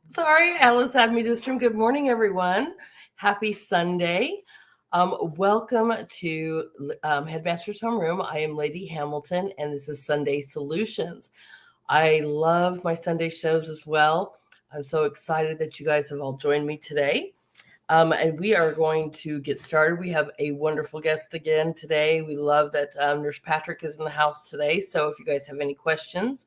Sorry, Alice had me to stream. Good morning, everyone. Happy Sunday. Welcome to Headmaster's Homeroom. I am Lady Hamilton, and this is Sunday Solutions. I love my Sunday shows as well. I'm so excited that you guys have all joined me today. And we are going to get started. We have a wonderful guest again today. We love that Nurse Patrick is in the house today. So if you guys have any questions,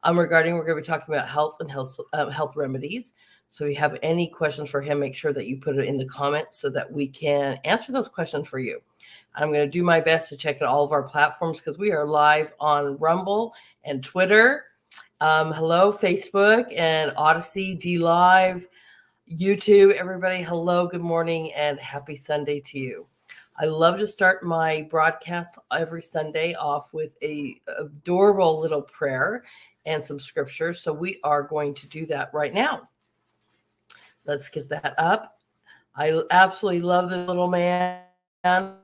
we're going to be talking about health and health remedies. So if you have any questions for him, make sure that you put it in the comments so that we can answer those questions for you. I'm going to do my best to check out all of our platforms because we are live on Rumble and Twitter. Hello, Facebook and Odyssey, DLive, YouTube. Everybody, hello, good morning, and happy Sunday to you. I love to start my broadcasts every Sunday off with a adorable little prayer and some scriptures. So we are going to do that right now. Let's get that up. I absolutely love the little man. I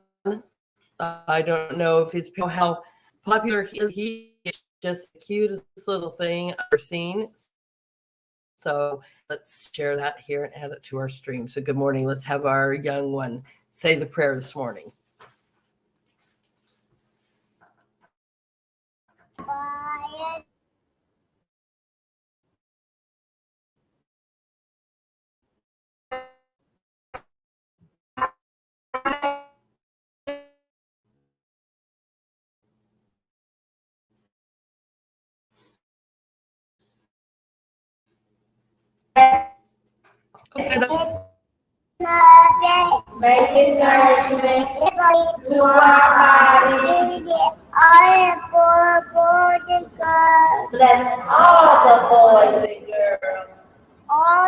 don't know if it's how popular he is. He is just the cutest little thing I've ever seen. So let's share that here and add it to our stream. So good morning. Let's have our young one say the prayer this morning. Okay, making nourishment to our body. Bless all the boys and girls. All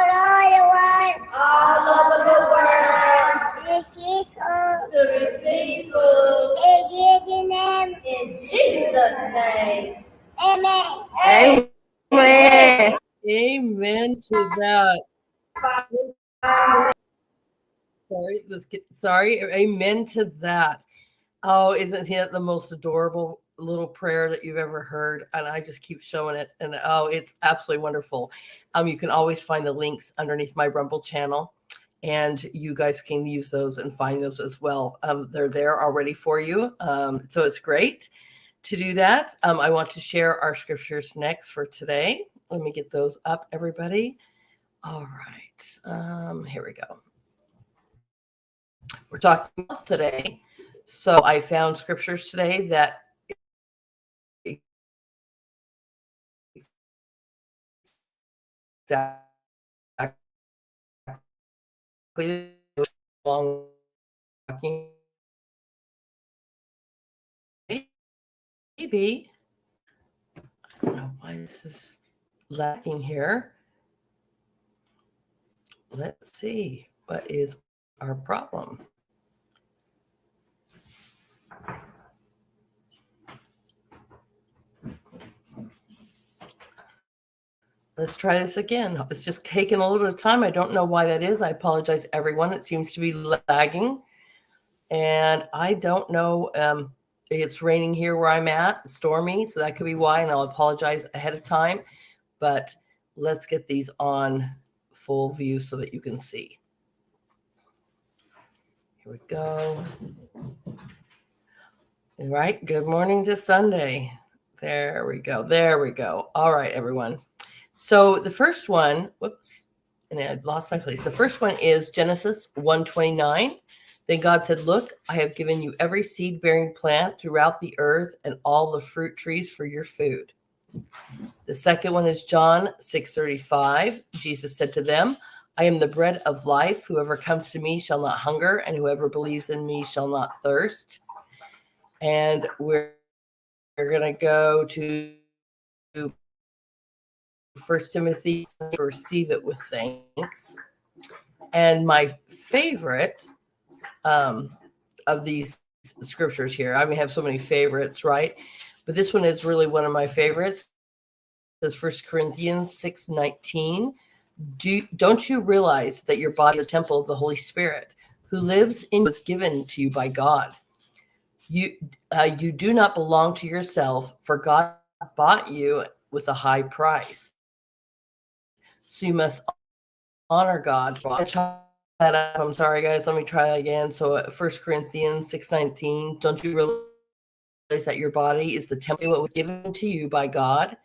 over the world. To receive food. In Jesus' name. Amen. Amen. Amen to that. Sorry. Amen to that. Oh, isn't it the most adorable little prayer that you've ever heard? And I just keep showing it. And oh, it's absolutely wonderful. You can always find the links underneath my Rumble channel. And you guys can use those and find those as well. They're there already for you. So it's great to do that. I want to share our scriptures next for today. Let me get those up, everybody. All right. Here we go. We're talking about today. So I found scriptures today that exactly long maybe. I don't know why this is lacking here. Let's see what is our problem. Let's try this again. It's just taking a little bit of time. I don't know why that is. I apologize, everyone. It seems to be lagging. And I don't know. It's raining here where I'm at, stormy. So that could be why. And I'll apologize ahead of time. But let's get these on full view so that you can see. Here we go. All right. Good morning to Sunday. There we go. There we go. All right, everyone. So the first one, whoops, and I lost my place. The first one is Genesis 1:29. Then God said, "Look, I have given you every seed-bearing plant throughout the earth and all the fruit trees for your food." The second one is John 6:35. Jesus said to them, "I am the bread of life. Whoever comes to me shall not hunger, and whoever believes in me shall not thirst." And we're going to go to 1 Timothy, receive it with thanks. And my favorite of these scriptures here, I mean, I have so many favorites, right? But this one is really one of my favorites. It says 1 Corinthians 6:19. Don't you realize that your body is the temple of the Holy Spirit who lives in you, was given to you by God? You do not belong to yourself, for God bought you with a high price. So you must honor God. I'm sorry, guys. Let me try that again. So 1 Corinthians 6:19, don't you realize that your body is the temple that was given to you by God?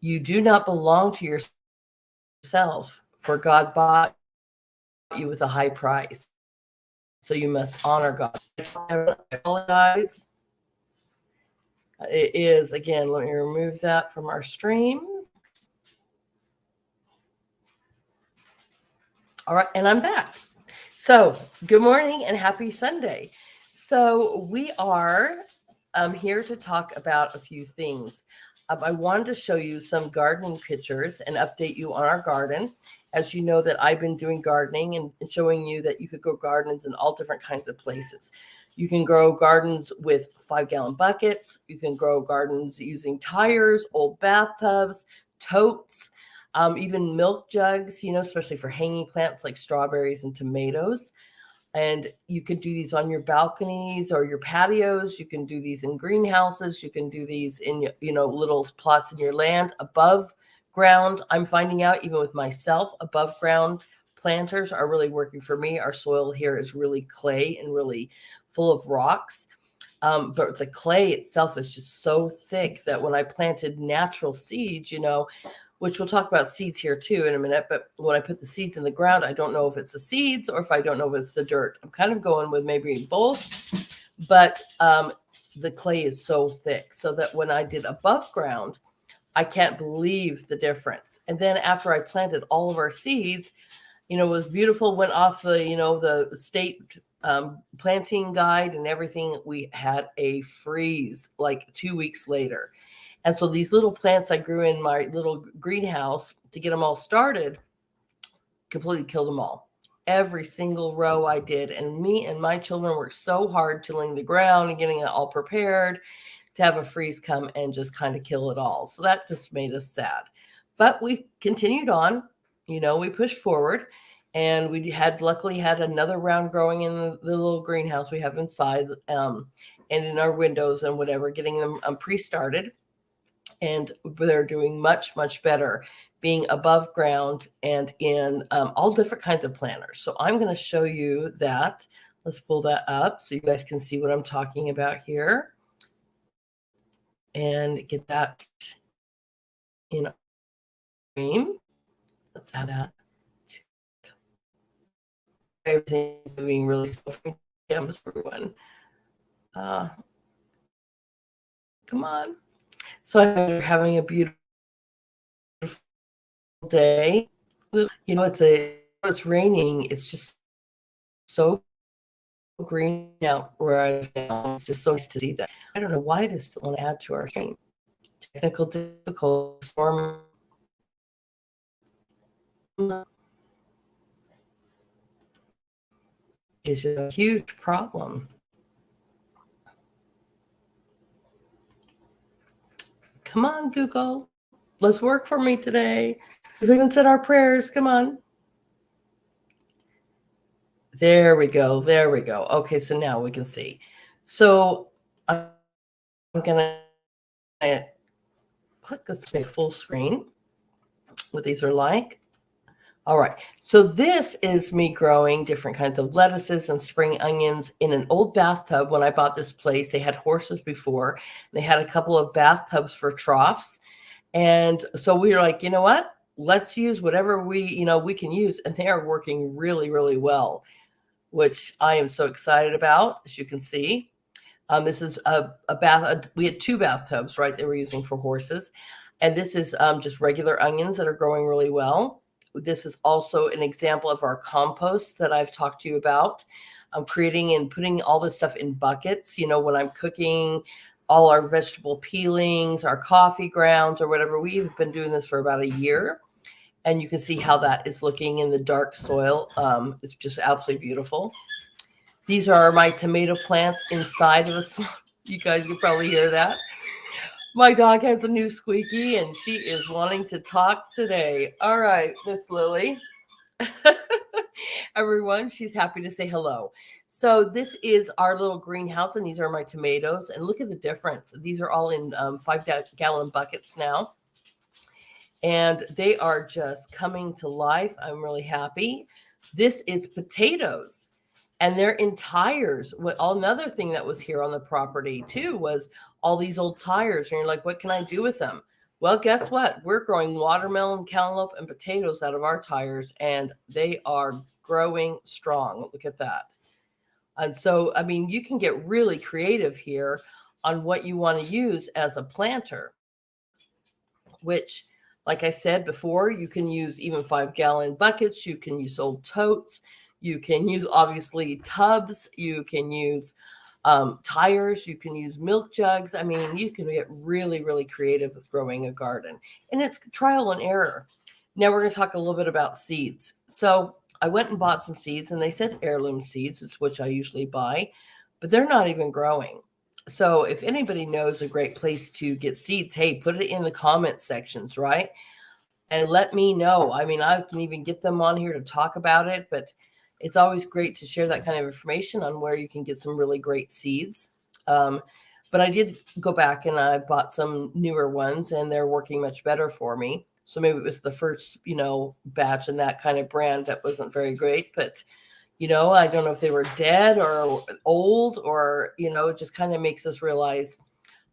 You do not belong to yourself, for God bought you with a high price. So you must honor God. I apologize. It is, again, let me remove that from our stream. All right, and I'm back. So good morning and happy Sunday. So we are here to talk about a few things. I wanted to show you some gardening pictures and update you on our garden. As you know that I've been doing gardening and showing you that you could grow gardens in all different kinds of places. You can grow gardens with 5-gallon buckets. You can grow gardens using tires, old bathtubs, totes, even milk jugs, especially for hanging plants like strawberries and tomatoes. And you can do these on your balconies or your patios. You can do these in greenhouses. You can do these in, little plots in your land above ground. I'm finding out even with myself, above ground planters are really working for me. Our soil here is really clay and really full of rocks. But the clay itself is just so thick that when I planted natural seeds, which we'll talk about seeds here too in a minute. But when I put the seeds in the ground, I don't know if it's the seeds or if I don't know if it's the dirt. I'm kind of going with maybe both, but the clay is so thick so that when I did above ground, I can't believe the difference. And then after I planted all of our seeds, it was beautiful, went off the state planting guide and everything. We had a freeze like 2 weeks later. And so these little plants I grew in my little greenhouse to get them all started, completely killed them all. Every single row I did. And me and my children worked so hard tilling the ground and getting it all prepared to have a freeze come and just kind of kill it all. So that just made us sad. But we continued on, we pushed forward. And we luckily had another round growing in the little greenhouse we have inside and in our windows and whatever, getting them pre-started. And they're doing much, much better being above ground and in all different kinds of planters. So I'm going to show you that. Let's pull that up so you guys can see what I'm talking about here. And get that in our stream. Let's add that. Everything doing really slow for everyone. Come on. So I'm having a beautiful day. It's raining. It's just so green out where I am. It's just so nice to see that. I don't know why this didn't want to add to our stream. Technical difficulties. Storm is a huge problem. Come on, Google. Let's work for me today. We've even said our prayers. Come on. There we go. There we go. Okay, so now we can see. So I'm going to click this to full screen. What these are like. All right. So this is me growing different kinds of lettuces and spring onions in an old bathtub. When I bought this place, they had horses before. They had a couple of bathtubs for troughs. And so we were like, you know what? Let's use whatever we can use. And they are working really, really well, which I am so excited about, as you can see. This is a bath. We had 2 bathtubs, right? They were using for horses. And this is just regular onions that are growing really well. This is also an example of our compost that I've talked to you about. I'm creating and putting all this stuff in buckets. When I'm cooking, all our vegetable peelings, our coffee grounds or whatever. We've been doing this for about a year. And you can see how that is looking in the dark soil. It's just absolutely beautiful. These are my tomato plants inside of a small. You guys can probably hear that. My dog has a new squeaky and she is wanting to talk today. All right, Miss Lily. Everyone, she's happy to say hello. So this is our little greenhouse and these are my tomatoes. And look at the difference. These are all in 5-gallon buckets now. and they are just coming to life. I'm really happy. This is potatoes, and they're in tires. Another thing that was here on the property too was all these old tires, and you're like, what can I do with them? Well, guess what? We're growing watermelon, cantaloupe, and potatoes out of our tires, and they are growing strong. Look at that. And so, I mean, you can get really creative here on what you want to use as a planter, which, like I said before, you can use even 5-gallon buckets. You can use old totes. You can use, obviously, tubs. You can use tires. You can use milk jugs. I mean, you can get really, really creative with growing a garden. And it's trial and error. Now we're going to talk a little bit about seeds. So I went and bought some seeds, and they said heirloom seeds, which I usually buy, but they're not even growing. So if anybody knows a great place to get seeds, hey, put it in the comment sections, right? And let me know. I mean, I can even get them on here to talk about it, but it's always great to share that kind of information on where you can get some really great seeds. But I did go back and I bought some newer ones, and they're working much better for me. So maybe it was the first, batch in that kind of brand that wasn't very great, but I don't know if they were dead or old, or, it just kind of makes us realize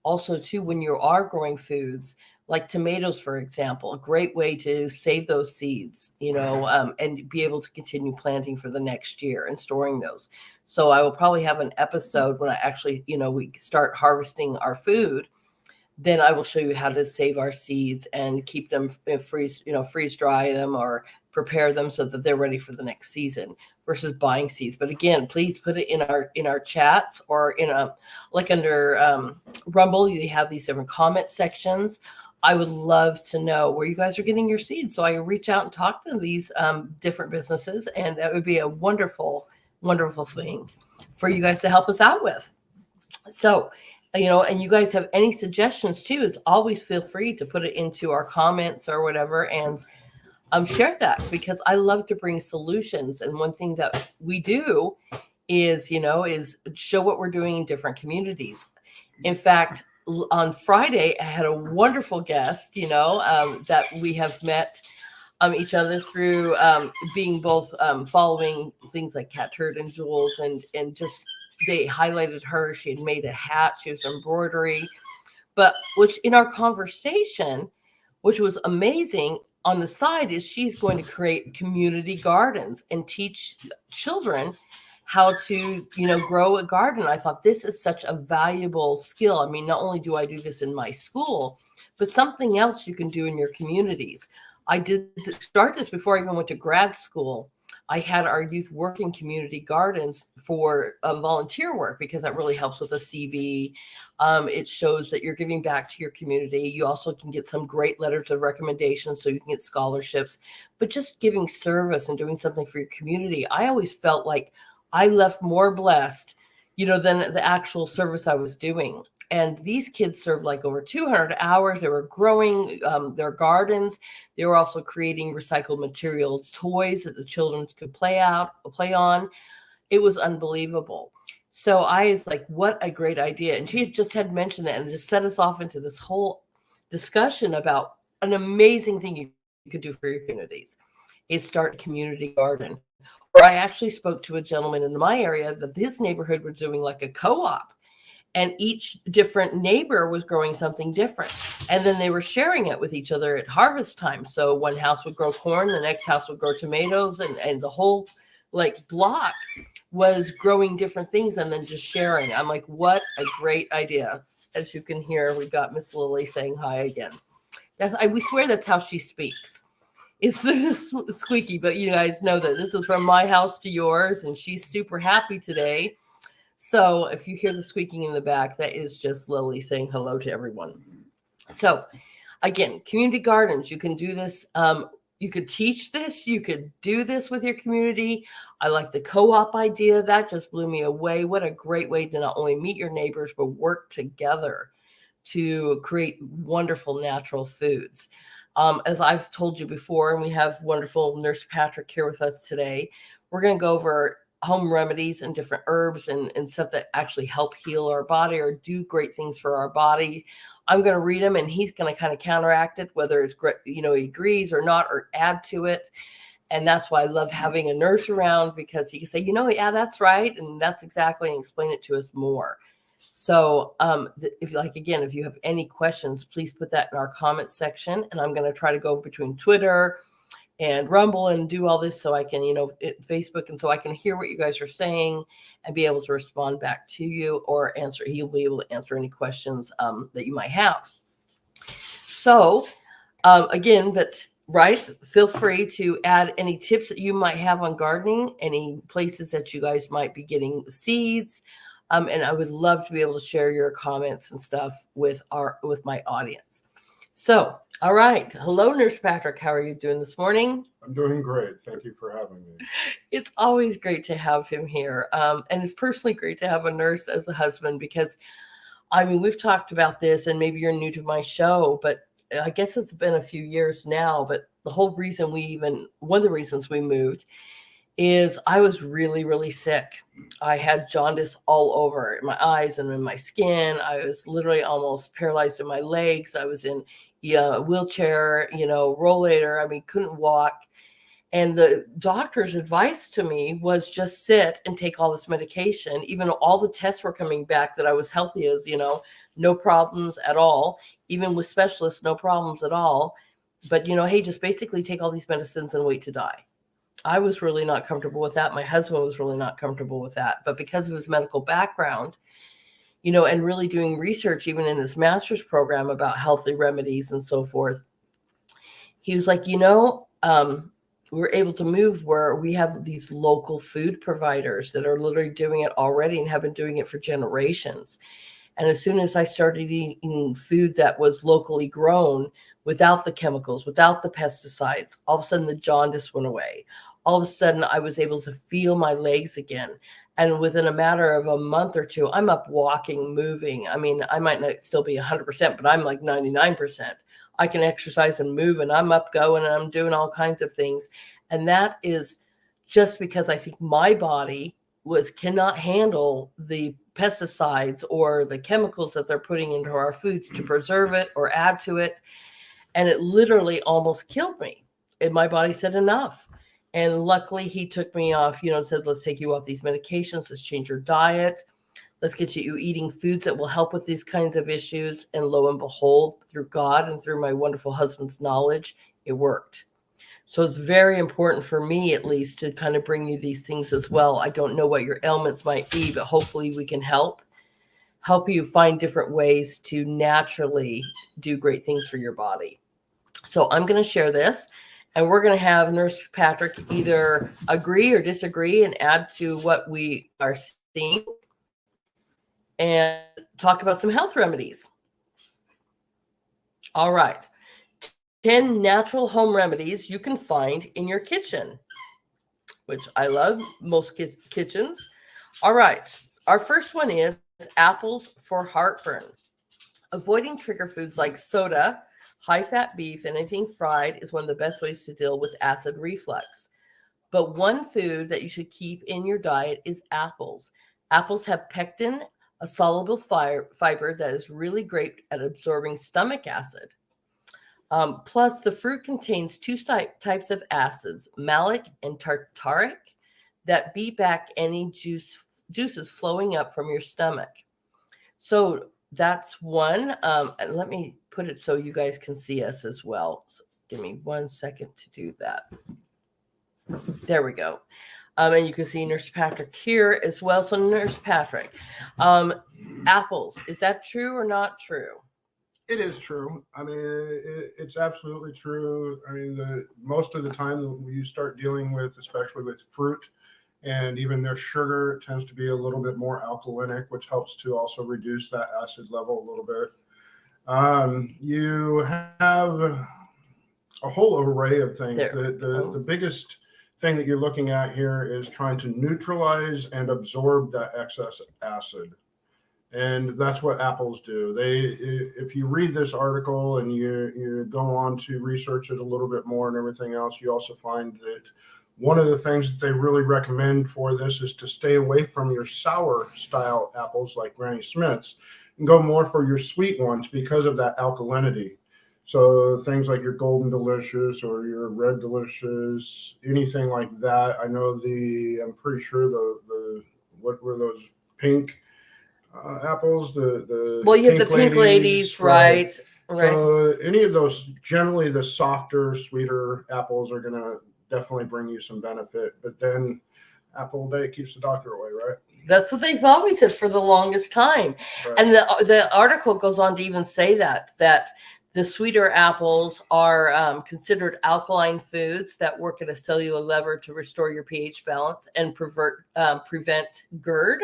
also too, when you are growing foods like tomatoes, for example, a great way to save those seeds, and be able to continue planting for the next year and storing those. So I will probably have an episode when I actually, we start harvesting our food. Then I will show you how to save our seeds and keep them freeze dry them or prepare them so that they're ready for the next season versus buying seeds. But again, please put it in our chats or like under Rumble. You have these different comment sections. I would love to know where you guys are getting your seeds, so I reach out and talk to these different businesses, and that would be a wonderful, wonderful thing for you guys to help us out with. So, and you guys have any suggestions too, it's always feel free to put it into our comments or whatever, and share that, because I love to bring solutions. And one thing that we do is show what we're doing in different communities. In fact, on Friday, I had a wonderful guest, that we have met each other through being both following things like Cat Turd and Jules, and just they highlighted her. She had made a hat. She was embroidery, but which in our conversation, which was amazing, on the side is she's going to create community gardens and teach children how to, grow a garden. I thought this is such a valuable skill. I mean, not only do I do this in my school, but something else you can do in your communities. I did start this before I even went to grad school. I had our youth work in community gardens for volunteer work, because that really helps with a CV. It shows that you're giving back to your community. You also can get some great letters of recommendation, so you can get scholarships. But just giving service and doing something for your community, I always felt like I left more blessed, than the actual service I was doing. And these kids served like over 200 hours. They were growing their gardens. They were also creating recycled material toys that the children could play on. It was unbelievable. So I was like, what a great idea. And she just had mentioned that, and just set us off into this whole discussion about an amazing thing you could do for your communities is start a community garden. Or I actually spoke to a gentleman in my area that his neighborhood was doing like a co-op, and each different neighbor was growing something different. And then they were sharing it with each other at harvest time. So one house would grow corn, the next house would grow tomatoes, and the whole block was growing different things and then just sharing. I'm like, what a great idea. As you can hear, we've got Miss Lily saying hi again. We swear that's how she speaks. It's squeaky, but you guys know that this is from my house to yours, and she's super happy today. So if you hear the squeaking in the back, that is just Lily saying hello to everyone. So again, community gardens, you can do this. You could teach this. You could do this with your community. I like the co-op idea. That just blew me away. What a great way to not only meet your neighbors, but work together to create wonderful natural foods. As I've told you before, and we have wonderful Nurse Patrick here with us today, we're going to go over home remedies and different herbs and stuff that actually help heal our body or do great things for our body. I'm going to read them, and he's going to kind of counteract it, whether it's great, he agrees or not, or add to it. And that's why I love having a nurse around, because he can say, yeah, that's right, and that's exactly, and explain it to us more. So if you have any questions, please put that in our comments section, and I'm going to try to go between Twitter and Rumble and do all this so I can, Facebook, and so I can hear what you guys are saying and be able to respond back to you or answer. He'll be able to answer any questions that you might have. So feel free to add any tips that you might have on gardening, any places that you guys might be getting seeds. And I would love to be able to share your comments and stuff with my audience. So, all right. Hello, Nurse Patrick. How are you doing this morning? I'm doing great. Thank you for having me. It's always great to have him here. And it's personally great to have a nurse as a husband, because, we've talked about this, and maybe you're new to my show, but I guess it's been a few years now. But the whole reason one of the reasons we moved is I was really, really sick. I had jaundice all over in my eyes and in my skin. I was literally almost paralyzed in my legs. I was in a wheelchair, rollator. Couldn't walk. And the doctor's advice to me was just sit and take all this medication. Even all the tests were coming back that I was healthy as, no problems at all. Even with specialists, no problems at all. But, hey, just basically take all these medicines and wait to die. I was really not comfortable with that. My husband was really not comfortable with that. But because of his medical background, and really doing research, even in his master's program about healthy remedies and so forth, he was like, we're able to move where we have these local food providers that are literally doing it already and have been doing it for generations. And as soon as I started eating food that was locally grown, without the chemicals, without the pesticides, all of a sudden the jaundice went away. All of a sudden I was able to feel my legs again. And within a matter of a month or two, I'm up walking, moving. I might not still be 100%, but I'm like 99%. I can exercise and move, and I'm up going, and I'm doing all kinds of things. And that is just because I think my body cannot handle the pesticides or the chemicals that they're putting into our foods to preserve it or add to it. And it literally almost killed me. And my body said enough. And luckily he took me off, said, let's take you off these medications. Let's change your diet. Let's get you eating foods that will help with these kinds of issues. And lo and behold, through God and through my wonderful husband's knowledge, it worked. So it's very important for me, at least, to kind of bring you these things as well. I don't know what your ailments might be, but hopefully we can help you find different ways to naturally do great things for your body. So I'm going to share this, and we're going to have Nurse Patrick either agree or disagree and add to what we are seeing and talk about some health remedies. All right. 10 natural home remedies you can find in your kitchen, which I love, most kitchens. All right. Our first one is apples for heartburn. Avoiding trigger foods like soda, high-fat beef, and anything fried is one of the best ways to deal with acid reflux. But one food that you should keep in your diet is apples. Apples have pectin, a soluble fiber that is really great at absorbing stomach acid. Plus, the fruit contains two types of acids, malic and tartaric, that beat back any juices flowing up from your stomach. So that's one. And let me put it so you guys can see us as well. So give me 1 second to do that. There we go. And you can see Nurse Patrick here as well. So Nurse Patrick, apples, is that true or not true? It is true. It's absolutely true. Most of the time you start dealing with, especially with fruit, and even their sugar tends to be a little bit more alkalinic, which helps to also reduce that acid level a little bit. You have a whole array of things. The biggest thing that you're looking at here is trying to neutralize and absorb that excess acid. And that's what apples do. If you read this article and you go on to research it a little bit more and everything else, you also find that One of the things that they really recommend for this is to stay away from your sour style apples like Granny Smith's and go more for your sweet ones because of that alkalinity. So things like your Golden Delicious or your Red Delicious, anything like that. I'm pretty sure the what were those pink apples? Well, you have the pink ladies, right? Right. So any of those, generally the softer, sweeter apples are going to definitely bring you some benefit. But then apple day keeps the doctor away, right? That's what they've always said for the longest time. Right. And the article goes on to even say that the sweeter apples are considered alkaline foods that work at a cellular level to restore your pH balance and prevent GERD.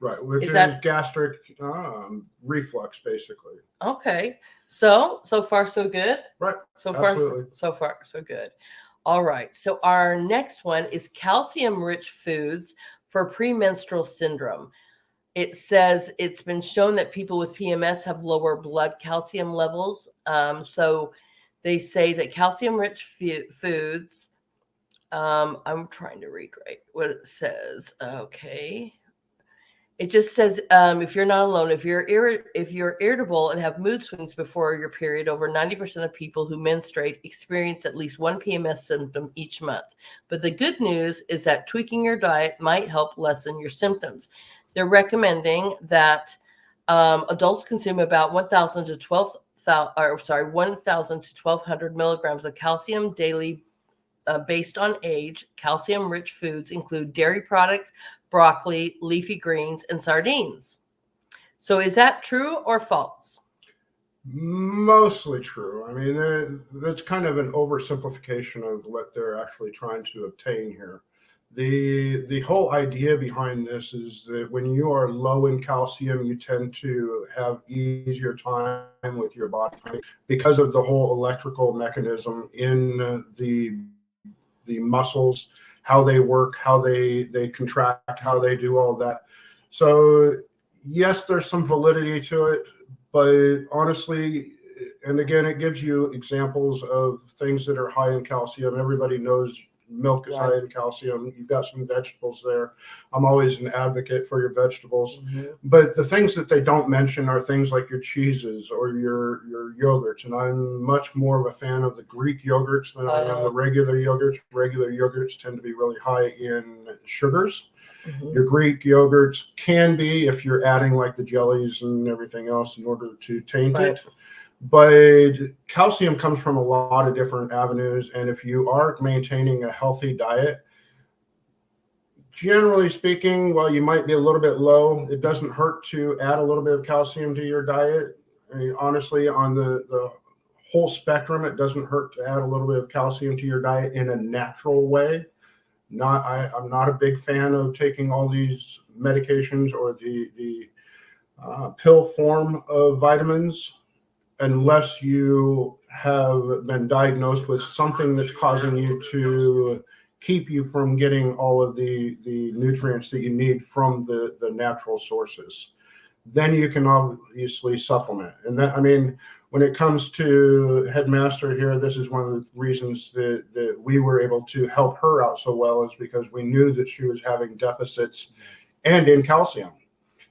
Right, which is gastric reflux, basically. Okay, so far so good. Right. So far so good. All right. So our next one is calcium-rich foods for premenstrual syndrome. It says it's been shown that people with PMS have lower blood calcium levels. So they say that calcium-rich foods. I'm trying to read right what it says. Okay. It just says if you're not alone, if you're irritable and have mood swings before your period, over 90% of people who menstruate experience at least one PMS symptom each month. But the good news is that tweaking your diet might help lessen your symptoms. They're recommending that adults consume about 1,000 to 1,200 milligrams of calcium daily. Based on age. Calcium-rich foods include dairy products, broccoli, leafy greens, and sardines. So is that true or false? Mostly true. I mean, that's kind of an oversimplification of what they're actually trying to obtain here. The whole idea behind this is that when you are low in calcium, you tend to have easier time with your body because of the whole electrical mechanism in the muscles, how they work, how they contract, how they do all that. So yes, there's some validity to it, but honestly, and again, it gives you examples of things that are high in calcium. Everybody knows milk is high in calcium. You've got some vegetables there. I'm always an advocate for your vegetables. Mm-hmm. But the things that they don't mention are things like your cheeses or your yogurts. And I'm much more of a fan of the Greek yogurts than I am the regular yogurts. Regular yogurts tend to be really high in sugars. Mm-hmm. Your Greek yogurts can be if you're adding like the jellies and everything else in order to taint it. But calcium comes from a lot of different avenues. And if you are maintaining a healthy diet, generally speaking, while you might be a little bit low, it doesn't hurt to add a little bit of calcium to your diet. I mean, honestly, on the whole spectrum, it doesn't hurt to add a little bit of calcium to your diet in a natural way. I'm not a big fan of taking all these medications or the pill form of vitamins, unless you have been diagnosed with something that's causing you to keep you from getting all of the nutrients that you need from the natural sources. Then you can obviously supplement. And that, I mean, when it comes to Headmaster here, this is one of the reasons that we were able to help her out so well, is because we knew that she was having deficits and in calcium.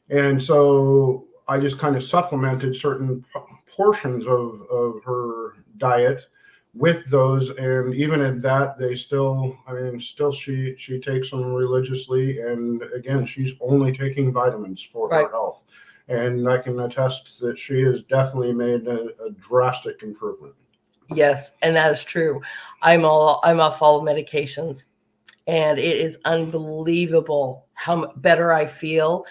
And so I just kind of supplemented certain portions of her diet with those, and even at that, they still, she takes them religiously, and again, she's only taking vitamins for her health, and I can attest that she has definitely made a drastic improvement. Yes, and that is true. I'm off all medications, and it is unbelievable how better I feel.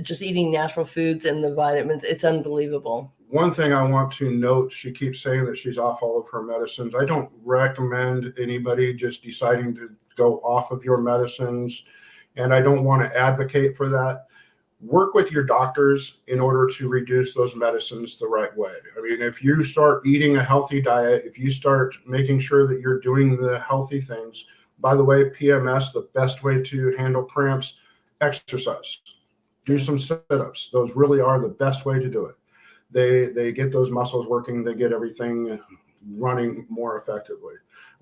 Just eating natural foods and the vitamins, it's unbelievable. One thing I want to note, she keeps saying that she's off all of her medicines. I don't recommend anybody just deciding to go off of your medicines, and I don't want to advocate for that. Work with your doctors in order to reduce those medicines the right way. I mean, if you start eating a healthy diet, if you start making sure that you're doing the healthy things, by the way, PMS, the best way to handle cramps, exercise. Do some sit-ups. Those really are the best way to do it. They get those muscles working. They get everything running more effectively.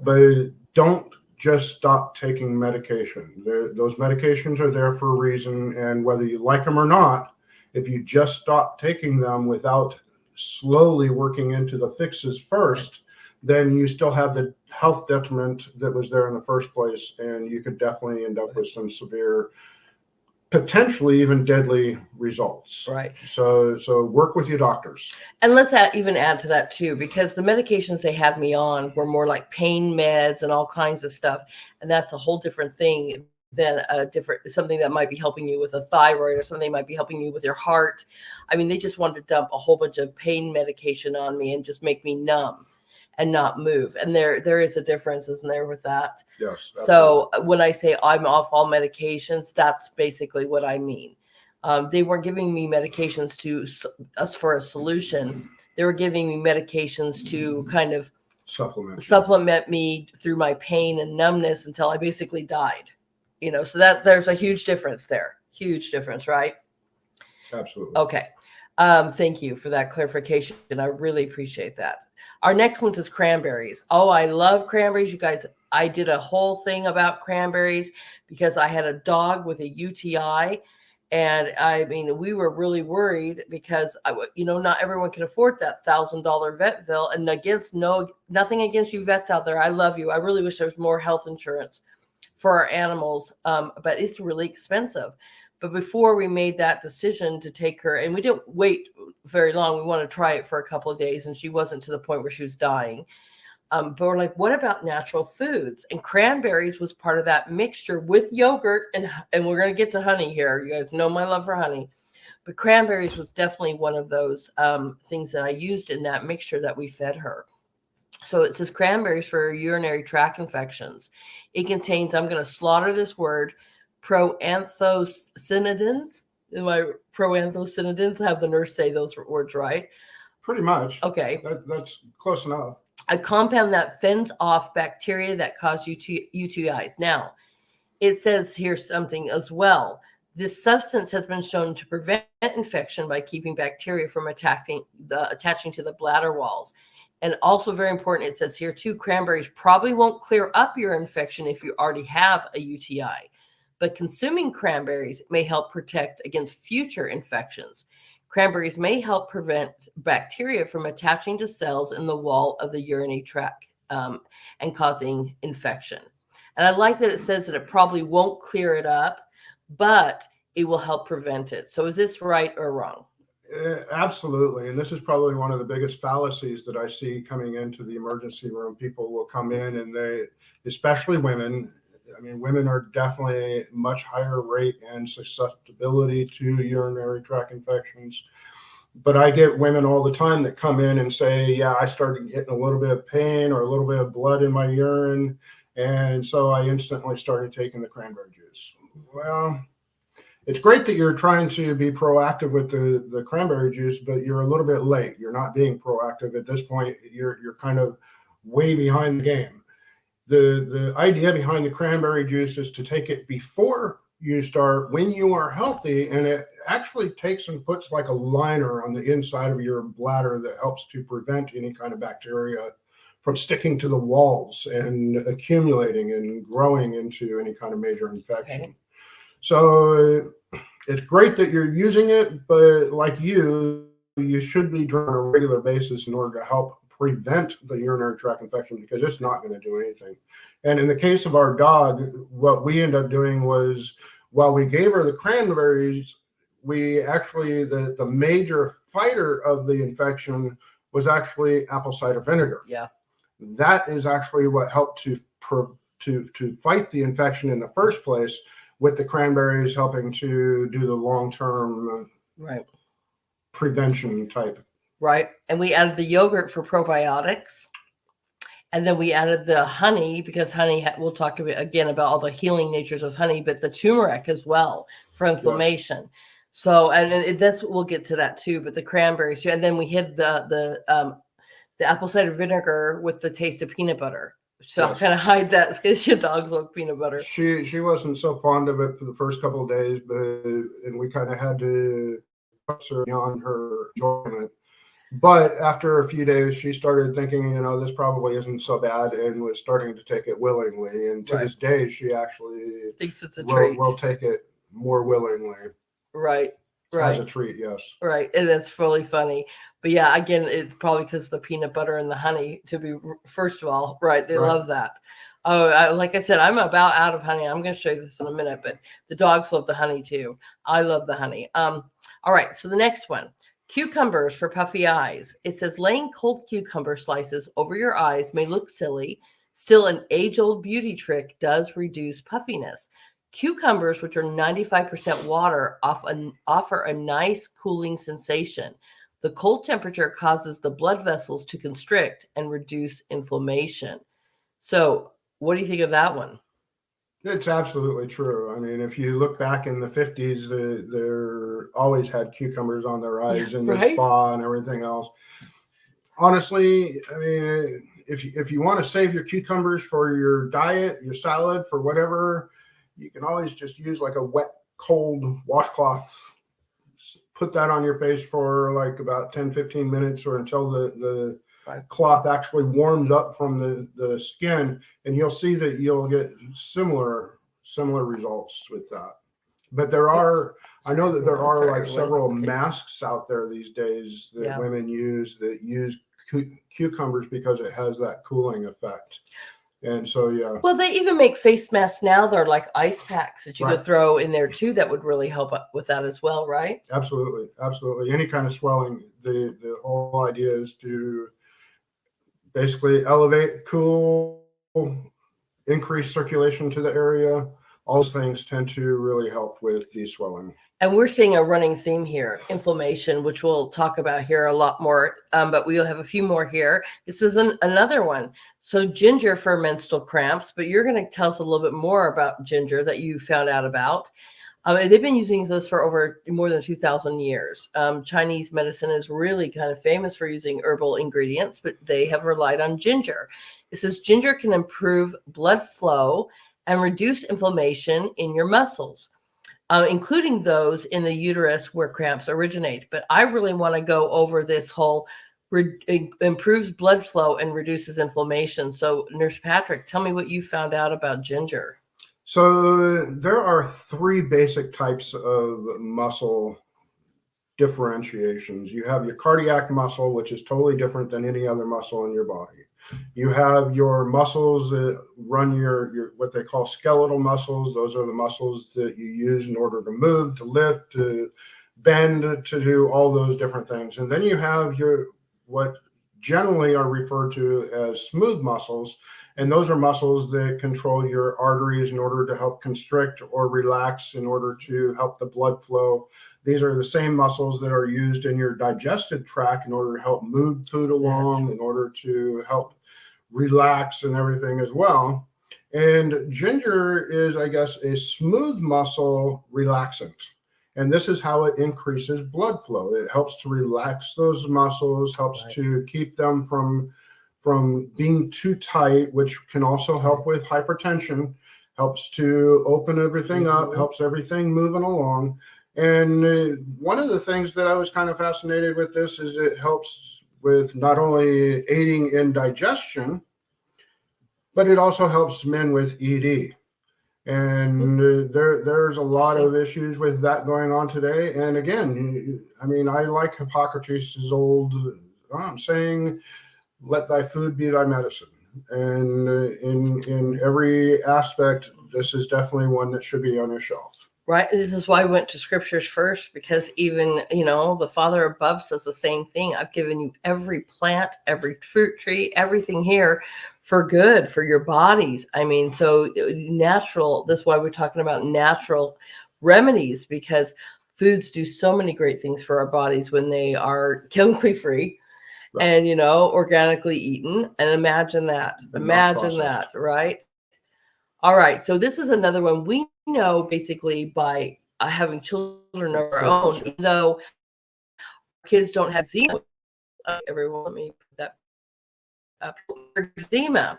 But don't just stop taking medication. Those medications are there for a reason, and whether you like them or not, if you just stop taking them without slowly working into the fixes first, then you still have the health detriment that was there in the first place, and you could definitely end up with some severe, potentially even deadly results. Right. So work with your doctors. And let's even add to that too, because the medications they had me on were more like pain meds and all kinds of stuff, and that's a whole different thing than something that might be helping you with a thyroid, or something that might be helping you with your heart. I mean, they just wanted to dump a whole bunch of pain medication on me and just make me numb and not move. And there is a difference, isn't there, with that? Yes. So when I say I'm off all medications, that's basically what I mean. They weren't giving me medications for a solution. They were giving me medications to kind of supplement me through my pain and numbness until I basically died. So that there's a huge difference there. Huge difference, right? Absolutely. Okay. Thank you for that clarification. I really appreciate that. Our next one is cranberries. Oh, I love cranberries. You guys, I did a whole thing about cranberries because I had a dog with a UTI. And I mean, we were really worried because, not everyone can afford that $1,000 vet bill. And nothing against you vets out there. I love you. I really wish there was more health insurance for our animals, but it's really expensive. But before we made that decision to take her, and we didn't wait very long, we wanted to try it for a couple of days, and she wasn't to the point where she was dying. But we're like, what about natural foods? And cranberries was part of that mixture with yogurt, and we're going to get to honey here. You guys know my love for honey. But cranberries was definitely one of those things that I used in that mixture that we fed her. So it says cranberries for urinary tract infections. It contains, I'm going to slaughter this word, proanthocyanidins. Am I proanthocyanidins? Have the nurse say those words right? Pretty much. Okay. That's close enough. A compound that fends off bacteria that cause UTIs. Now, it says here something as well. This substance has been shown to prevent infection by keeping bacteria from attaching to the bladder walls. And also very important, it says here too, cranberries probably won't clear up your infection if you already have a UTI, but consuming cranberries may help protect against future infections. Cranberries may help prevent bacteria from attaching to cells in the wall of the urinary tract and causing infection. And I like that it says that it probably won't clear it up, but it will help prevent it. So is this right or wrong? Absolutely. And this is probably one of the biggest fallacies that I see coming into the emergency room. People will come in and especially women, I mean, women are definitely much higher rate and susceptibility to urinary tract infections. But I get women all the time that come in and say, yeah, I started getting a little bit of pain or a little bit of blood in my urine. And so I instantly started taking the cranberry juice. Well, it's great that you're trying to be proactive with the cranberry juice, but you're a little bit late. You're not being proactive at this point. You're kind of way behind the game. The idea behind the cranberry juice is to take it before you start, when you are healthy, and it actually takes and puts like a liner on the inside of your bladder that helps to prevent any kind of bacteria from sticking to the walls and accumulating and growing into any kind of major infection. Okay. So it's great that you're using it, but like you should be doing it on a regular basis in order to help prevent the urinary tract infection, because it's not going to do anything. And in the case of our dog, what we ended up doing was, while we gave her the cranberries, we actually, the major fighter of the infection was actually apple cider vinegar. Yeah. That is actually what helped to fight the infection in the first place, with the cranberries helping to do the long-term prevention type. Right. And we added the yogurt for probiotics. And then we added the honey, because honey, we'll talk again about all the healing natures of honey, but the turmeric as well for inflammation. Yes. So, and that's, we'll get to that too, but the cranberries too. And then we hid the apple cider vinegar with the taste of peanut butter. So I'll kind of hide that because your dogs love peanut butter. She wasn't so fond of it for the first couple of days, and we kind of had to put her on her enjoyment. But after a few days, she started thinking, this probably isn't so bad, and was starting to take it willingly. And to this day, she actually thinks it's a treat. Will take it more willingly. Right. As a treat, yes. Right. And it's really funny. But yeah, again, it's probably because the peanut butter and the honey, first of all, right. They love that. Oh, like I said, I'm about out of honey. I'm going to show you this in a minute, but the dogs love the honey too. I love the honey. All right. So the next one, cucumbers for puffy eyes. It says laying cold cucumber slices over your eyes may look silly. Still, an age-old beauty trick does reduce puffiness. Cucumbers, which are 95% water, offer a nice cooling sensation. The cold temperature causes the blood vessels to constrict and reduce inflammation. So, what do you think of that one? It's absolutely true. I mean, if you look back in the 50s, they're always had cucumbers on their eyes in the spa and everything else. Honestly, I mean, if you want to save your cucumbers for your diet, your salad, for whatever, you can always just use like a wet, cold washcloth. Put that on your face for like about 10, 15 minutes or until the cloth actually warms up from the skin, and you'll see that you'll get similar results with that. But I know that there are like several masks out there these days that women use that use cucumbers because it has that cooling effect. And so, yeah. Well, they even make face masks now. They're like ice packs that you could throw in there too. That would really help with that as well, right? Absolutely. Absolutely. Any kind of swelling, the whole idea is to basically elevate, cool, increase circulation to the area. All those things tend to really help with de-swelling. And we're seeing a running theme here, inflammation, which we'll talk about here a lot more, but we'll have a few more here. This is another one. So ginger for menstrual cramps, but you're going to tell us a little bit more about ginger that you found out about. They've been using this for over more than 2,000 years. Chinese medicine is really kind of famous for using herbal ingredients, but they have relied on ginger. It says ginger can improve blood flow and reduce inflammation in your muscles, including those in the uterus where cramps originate. But I really want to go over this whole improves blood flow and reduces inflammation. So Nurse Patrick, tell me what you found out about ginger. So there are 3 basic types of muscle differentiations. You have your cardiac muscle, which is totally different than any other muscle in your body. You have your muscles that run your what they call skeletal muscles. Those are the muscles that you use in order to move, to lift, to bend, to do all those different things. And then you have your what generally are referred to as smooth muscles. And those are muscles that control your arteries in order to help constrict or relax in order to help the blood flow. These are the same muscles that are used in your digestive tract in order to help move food along, in order to help relax and everything as well. And ginger is, I guess, a smooth muscle relaxant. And this is how it increases blood flow. It helps to relax those muscles, helps to keep them from being too tight, which can also help with hypertension, helps to open everything up, helps everything moving along. And one of the things that I was kind of fascinated with this is it helps with not only aiding in digestion, but it also helps men with ED. And there's a lot of issues with that going on today. And again, I mean, I like Hippocrates' old saying, let thy food be thy medicine. And in every aspect, this is definitely one that should be on your shelf. Right. This is why I went to scriptures first, because even, the Father above says the same thing. I've given you every plant, every fruit tree, everything here for good, for your bodies. I mean, so natural, that's why we're talking about natural remedies, because foods do so many great things for our bodies when they are chemically free. Right. And, organically eaten. And imagine that. Imagine that, right? All right. So this is another one. We know basically by having children of our own, even though kids don't have eczema. Everyone, let me put that up. Eczema.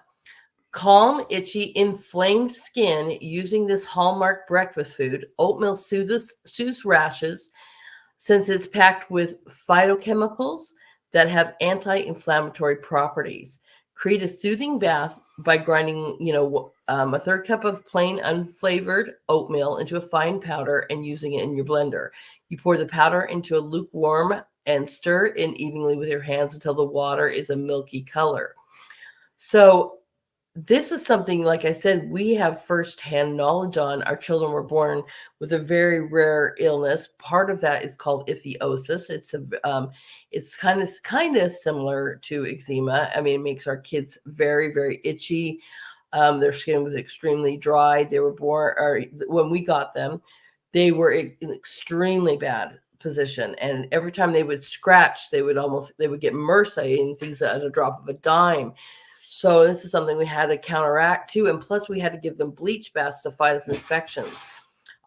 Calm, itchy, inflamed skin using this Hallmark breakfast food. Oatmeal soothes rashes since it's packed with phytochemicals that have anti-inflammatory properties. Create a soothing bath by grinding, a third cup of plain unflavored oatmeal into a fine powder and using it in your blender. You pour the powder into a lukewarm and stir in evenly with your hands until the water is a milky color. So this is something, like I said, we have firsthand knowledge on. Our children were born with a very rare illness. Part of that is called ichthyosis. It's kind of similar to eczema. I mean, it makes our kids very, very itchy. Their skin was extremely dry. They were born, or when we got them, they were in extremely bad position. And every time they would scratch, they would get MRSA and things at a drop of a dime. So this is something we had to counteract too. And plus we had to give them bleach baths to fight off infections.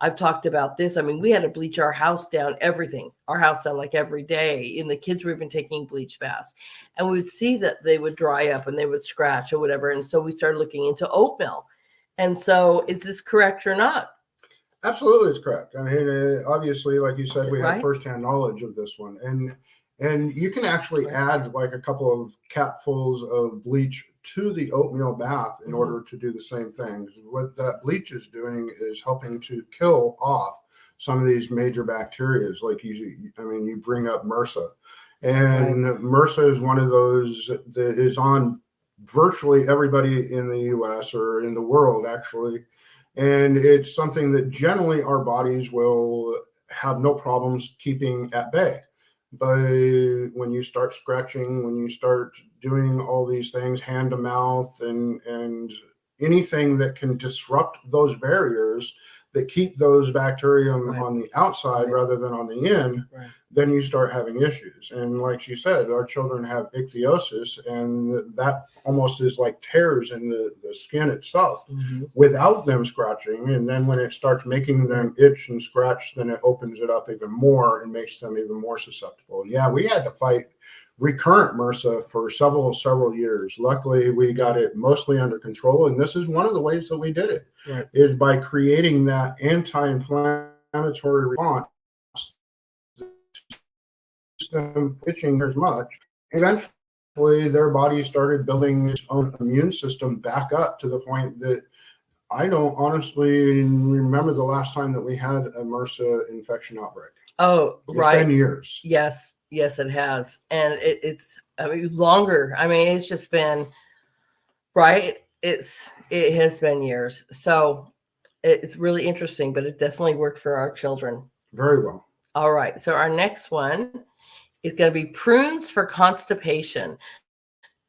I've talked about this. I mean, we had to bleach our house down, like every day. And the kids were even taking bleach baths. And we would see that they would dry up and they would scratch or whatever. And so we started looking into oatmeal. And so is this correct or not? Absolutely, it's correct. I mean, obviously, like you said, we right? have firsthand knowledge of this one. And you can actually add like a couple of capfuls of bleach to the oatmeal bath in order to do the same thing. What that bleach is doing is helping to kill off some of these major bacteria. Like you bring up MRSA. And MRSA is one of those that is on virtually everybody in the US or in the world, actually. And it's something that generally our bodies will have no problems keeping at bay. But when you start scratching, when you start doing all these things, hand to mouth, and anything that can disrupt those barriers that keep those bacteria on the outside rather than on the in, then you start having issues. And like she said, our children have ichthyosis, and that almost is like tears in the skin itself without them scratching. And then when it starts making them itch and scratch, then it opens it up even more and makes them even more susceptible. And yeah, we had to fight recurrent MRSA for several years. Luckily, we got it mostly under control. And this is one of the ways that we did it, is by creating that anti-inflammatory response. Them itching as much. Eventually, their body started building its own immune system back up to the point that I don't honestly remember the last time that we had a MRSA infection outbreak. Oh, it's been years. Yes, it has. And it's longer. I mean, it's just been it has been years. So it's really interesting, but it definitely worked for our children. Very well. All right. So our next one is going to be prunes for constipation.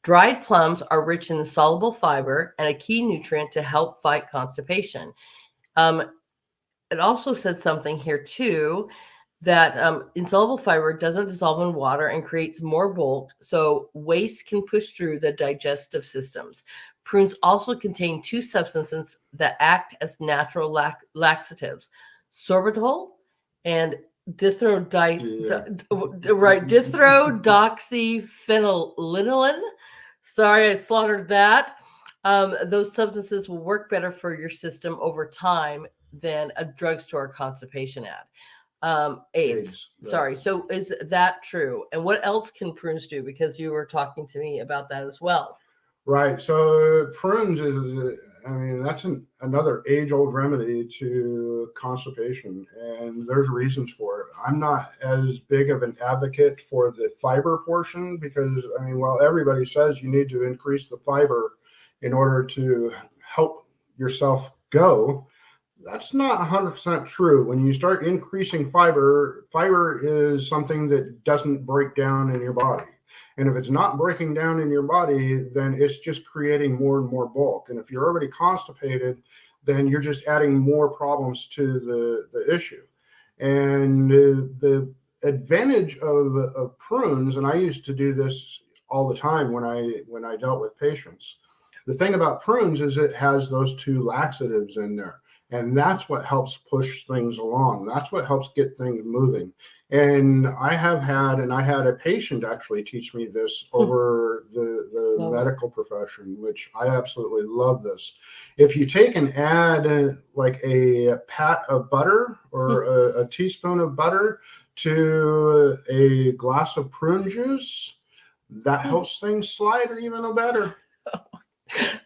Dried plums are rich in soluble fiber and a key nutrient to help fight constipation. It also says something here too, that insoluble fiber doesn't dissolve in water and creates more bulk, so waste can push through the digestive systems. Prunes also contain two substances that act as natural laxatives, sorbitol and dithrodoxyphenyllanolin. Sorry, I slaughtered that. Those substances will work better for your system over time than a drugstore constipation ad. AIDS. Sorry. So is that true? And what else can prunes do? Because you were talking to me about that as well. Right. So prunes that's another age-old remedy to constipation, and there's reasons for it. I'm not as big of an advocate for the fiber portion because, while everybody says you need to increase the fiber in order to help yourself go, that's not 100% true. When you start increasing fiber is something that doesn't break down in your body. And if it's not breaking down in your body, then it's just creating more and more bulk. And if you're already constipated, then you're just adding more problems to the issue. And the advantage of prunes, and I used to do this all the time when I dealt with patients. The thing about prunes is it has those two laxatives in there. And that's what helps push things along. That's what helps get things moving. And I had a patient actually teach me this over the medical profession, which I absolutely love this. If you take and add like a pat of butter or a teaspoon of butter to a glass of prune juice, That helps things slide even better.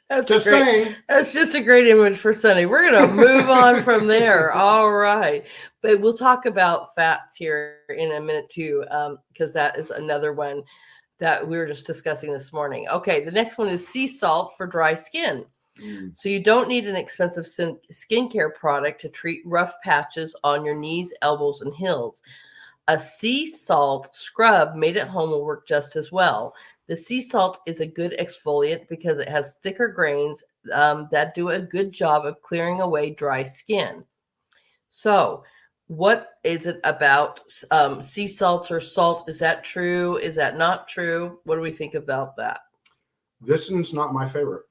That's Just saying. That's just a great image for Sunday. We're going to move on from there. All right. But we'll talk about fats here in a minute too, because that is another one that we were just discussing this morning. Okay. The next one is sea salt for dry skin. So you don't need an expensive skincare product to treat rough patches on your knees, elbows, and heels. A sea salt scrub made at home will work just as well. The sea salt is a good exfoliant because it has thicker grains that do a good job of clearing away dry skin. So what is it about sea salts or salt? Is that true? Is that not true? What do we think about that? This one's not my favorite.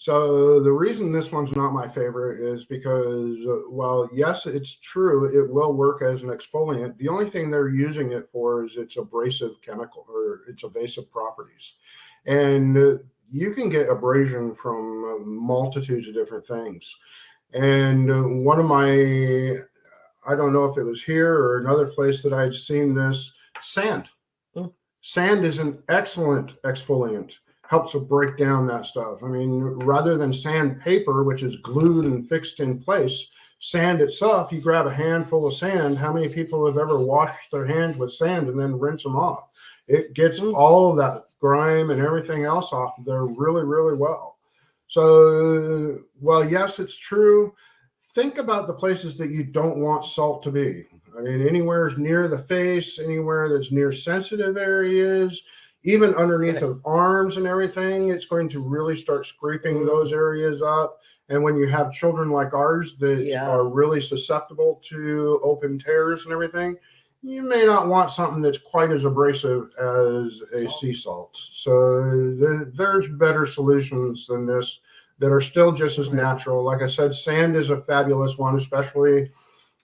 So the reason this one's not my favorite is because, well, yes, it's true. It will work as an exfoliant. The only thing they're using it for is its abrasive chemical or its abrasive properties. And you can get abrasion from multitudes of different things. And one of my, I don't know if it was here or another place that I'd seen this, sand. Sand is an excellent exfoliant. Helps to break down that stuff. I mean, rather than sandpaper, which is glued and fixed in place, sand itself, you grab a handful of sand. How many people have ever washed their hands with sand and then rinse them off? It gets all of that grime and everything else off of there really, really well. So, well, yes, it's true. Think about the places that you don't want salt to be. I mean, anywhere near the face, anywhere that's near sensitive areas, even underneath of arms and everything, it's going to really start scraping those areas up. And when you have children like ours that are really susceptible to open tears and everything, you may not want something that's quite as abrasive as a sea salt. So there's better solutions than this that are still just as natural. Like I said, sand is a fabulous one, especially,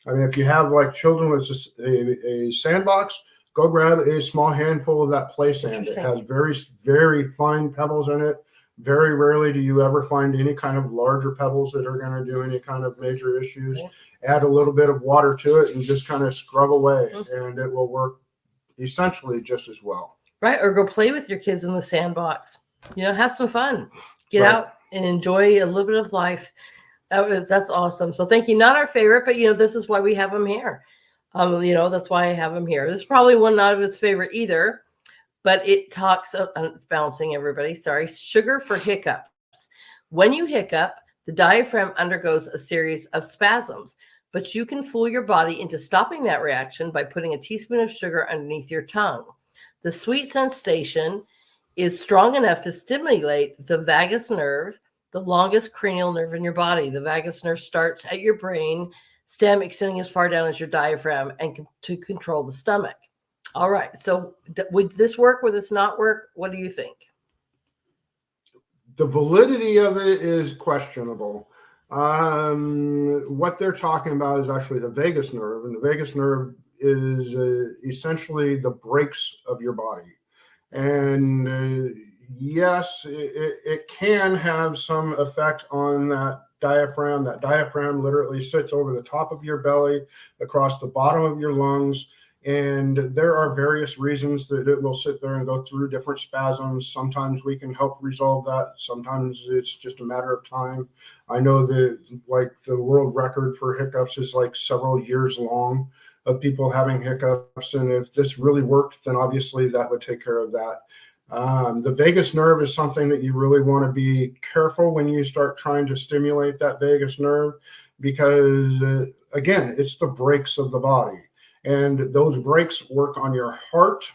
I mean, if you have like children with a sandbox, go grab a small handful of that play sand. It has very, very fine pebbles in it. Very rarely do you ever find any kind of larger pebbles that are going to do any kind of major issues. Add a little bit of water to it and just kind of scrub away, and it will work essentially just as well. Right, or go play with your kids in the sandbox. You know, have some fun. Get out and enjoy a little bit of life. That's awesome. So thank you. Not our favorite, but, you know, this is why we have them here. You know, that's why I have them here. This is probably one not of its favorite either, but it talks, it's bouncing everybody, sorry. Sugar for hiccups. When you hiccup, the diaphragm undergoes a series of spasms, but you can fool your body into stopping that reaction by putting a teaspoon of sugar underneath your tongue. The sweet sensation is strong enough to stimulate the vagus nerve, the longest cranial nerve in your body. The vagus nerve starts at your brain stem, extending as far down as your diaphragm, and to control the stomach. All right. So would this work? Would this not work? What do you think? The validity of it is questionable. What they're talking about is actually the vagus nerve, and the vagus nerve is essentially the brakes of your body. And yes, it can have some effect on that diaphragm. That diaphragm literally sits over the top of your belly, across the bottom of your lungs. And there are various reasons that it will sit there and go through different spasms. Sometimes we can help resolve that. Sometimes it's just a matter of time. I know that like the world record for hiccups is like several years long of people having hiccups. And if this really worked, then obviously that would take care of that. The vagus nerve is something that you really want to be careful when you start trying to stimulate that vagus nerve, because again, it's the brakes of the body. And those brakes work on your heart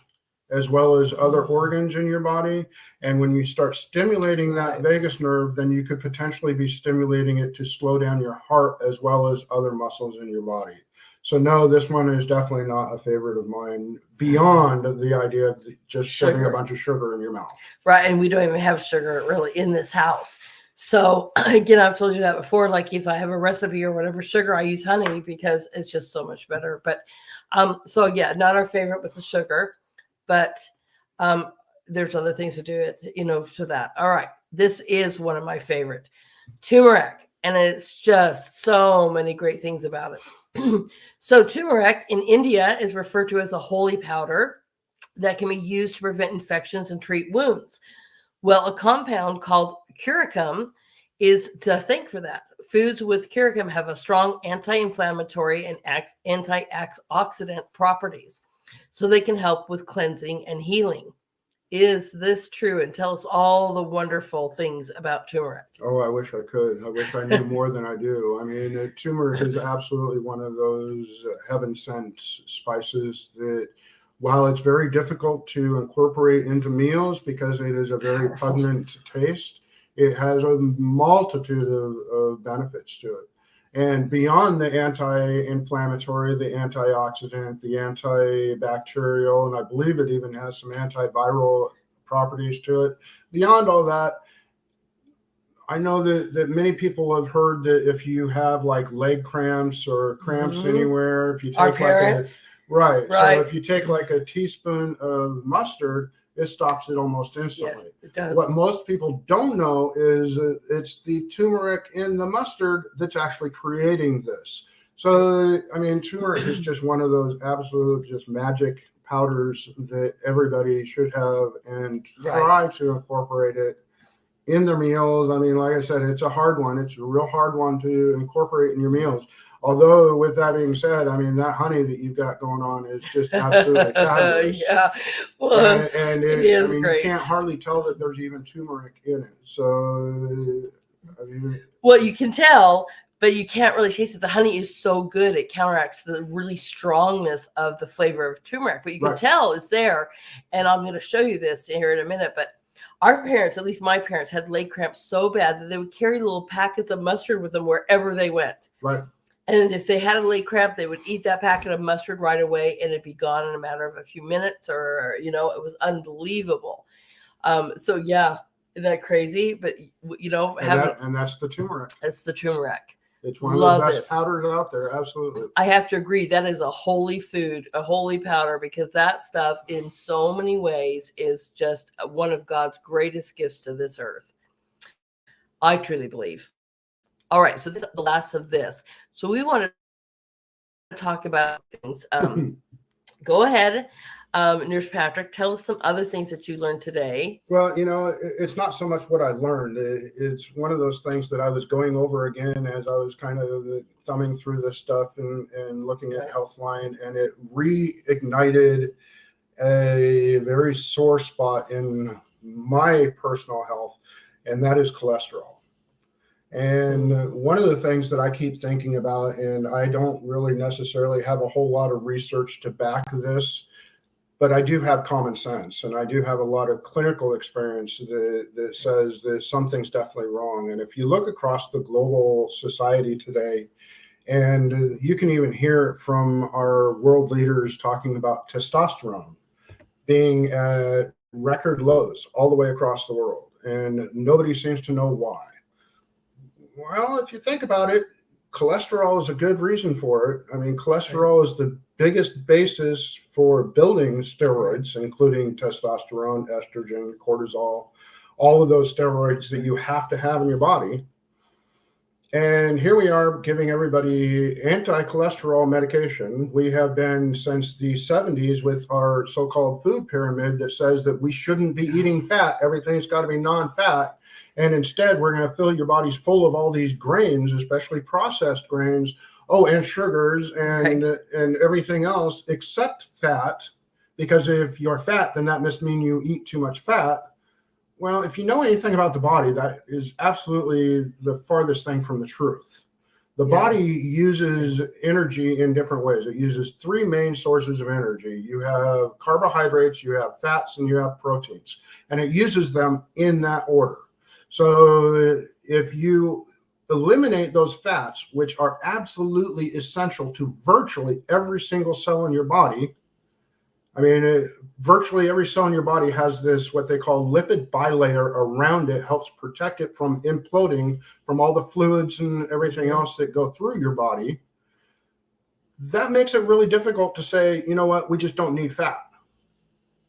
as well as other organs in your body. And when you start stimulating that vagus nerve, then you could potentially be stimulating it to slow down your heart as well as other muscles in your body. So no, this one is definitely not a favorite of mine, beyond the idea of just shoving a bunch of sugar in your mouth. Right. And we don't even have sugar really in this house. So again, I've told you that before, like if I have a recipe or whatever sugar, I use honey because it's just so much better. But so yeah, not our favorite with the sugar, but there's other things to do it, you know, to that. All right. This is one of my favorite, turmeric. And it's just so many great things about it. So turmeric in India is referred to as a holy powder. that can be used to prevent infections and treat wounds. Well, a compound called curcum is to thank for that. Foods with curcum have a strong anti-inflammatory and antioxidant properties, so they can help with cleansing and healing. Is this true? And tell us all the wonderful things about turmeric. Oh, I wish I could. I wish I knew more than I do. I mean, turmeric is absolutely one of those heaven-sent spices that, while it's very difficult to incorporate into meals because it is a very pungent taste, it has a multitude of benefits to it. And beyond the anti-inflammatory, the antioxidant, the antibacterial, and I believe it even has some antiviral properties to it. Beyond all that, I know that many people have heard that if you have like leg cramps or cramps anywhere, if you take right. So if you take like a teaspoon of mustard, it stops it almost instantly. Yes, it does. What most people don't know is it's the turmeric in the mustard that's actually creating this. So, I mean, turmeric is just one of those absolute just magic powders that everybody should have and try to incorporate it in their meals. I mean, like I said, it's a hard one. It's a real hard one to incorporate in your meals. Although, with that being said, I mean, that honey that you've got going on is just absolutely fabulous. Yeah, well, and it is You great. can't hardly tell that there's even turmeric in it. So, I mean, well, you can tell, but you can't really taste it. The honey is so good; it counteracts the really strongness of the flavor of turmeric. But you can tell it's there, and I'm going to show you this here in a minute. But our parents, at least my parents, had leg cramps so bad that they would carry little packets of mustard with them wherever they went. Right. And if they had a leg cramp, they would eat that packet of mustard right away, and it'd be gone in a matter of a few minutes. Or it was unbelievable. So yeah, isn't that crazy? But and that's the turmeric. That's the turmeric. It's one of the best powders out there. Absolutely. I have to agree. That is a holy food, a holy powder, because that stuff in so many ways is just one of God's greatest gifts to this earth. I truly believe. All right. So this is the last of this. So we want to talk about things. Go ahead. Nurse Patrick, tell us some other things that you learned today. Well, it's not so much what I learned. It's one of those things that I was going over again as I was kind of thumbing through this stuff and looking at Healthline, and it reignited a very sore spot in my personal health, and that is cholesterol. And one of the things that I keep thinking about, and I don't really necessarily have a whole lot of research to back this, but I do have common sense, and I do have a lot of clinical experience that says that something's definitely wrong. And if you look across the global society today, and you can even hear it from our world leaders talking about testosterone being at record lows all the way across the world, and nobody seems to know why. Well, if you think about it, cholesterol is a good reason for it. I mean, cholesterol is the biggest basis for building steroids, including testosterone, estrogen, cortisol, all of those steroids that you have to have in your body. And here we are giving everybody anti-cholesterol medication. We have been since the 70s with our so-called food pyramid that says that we shouldn't be eating fat. Everything's got to be non-fat. And instead, we're going to fill your bodies full of all these grains, especially processed grains, and sugars and everything else except fat. Because if you're fat, then that must mean you eat too much fat. Well, if you know anything about the body, that is absolutely the farthest thing from the truth. The body uses energy in different ways. It uses three main sources of energy. You have carbohydrates, you have fats, and you have proteins. And it uses them in that order. So if you eliminate those fats, which are absolutely essential to virtually every single cell in your body, I mean, virtually every cell in your body has this, what they call lipid bilayer around it, helps protect it from imploding from all the fluids and everything else that go through your body. That makes it really difficult to say, you know what, we just don't need fat.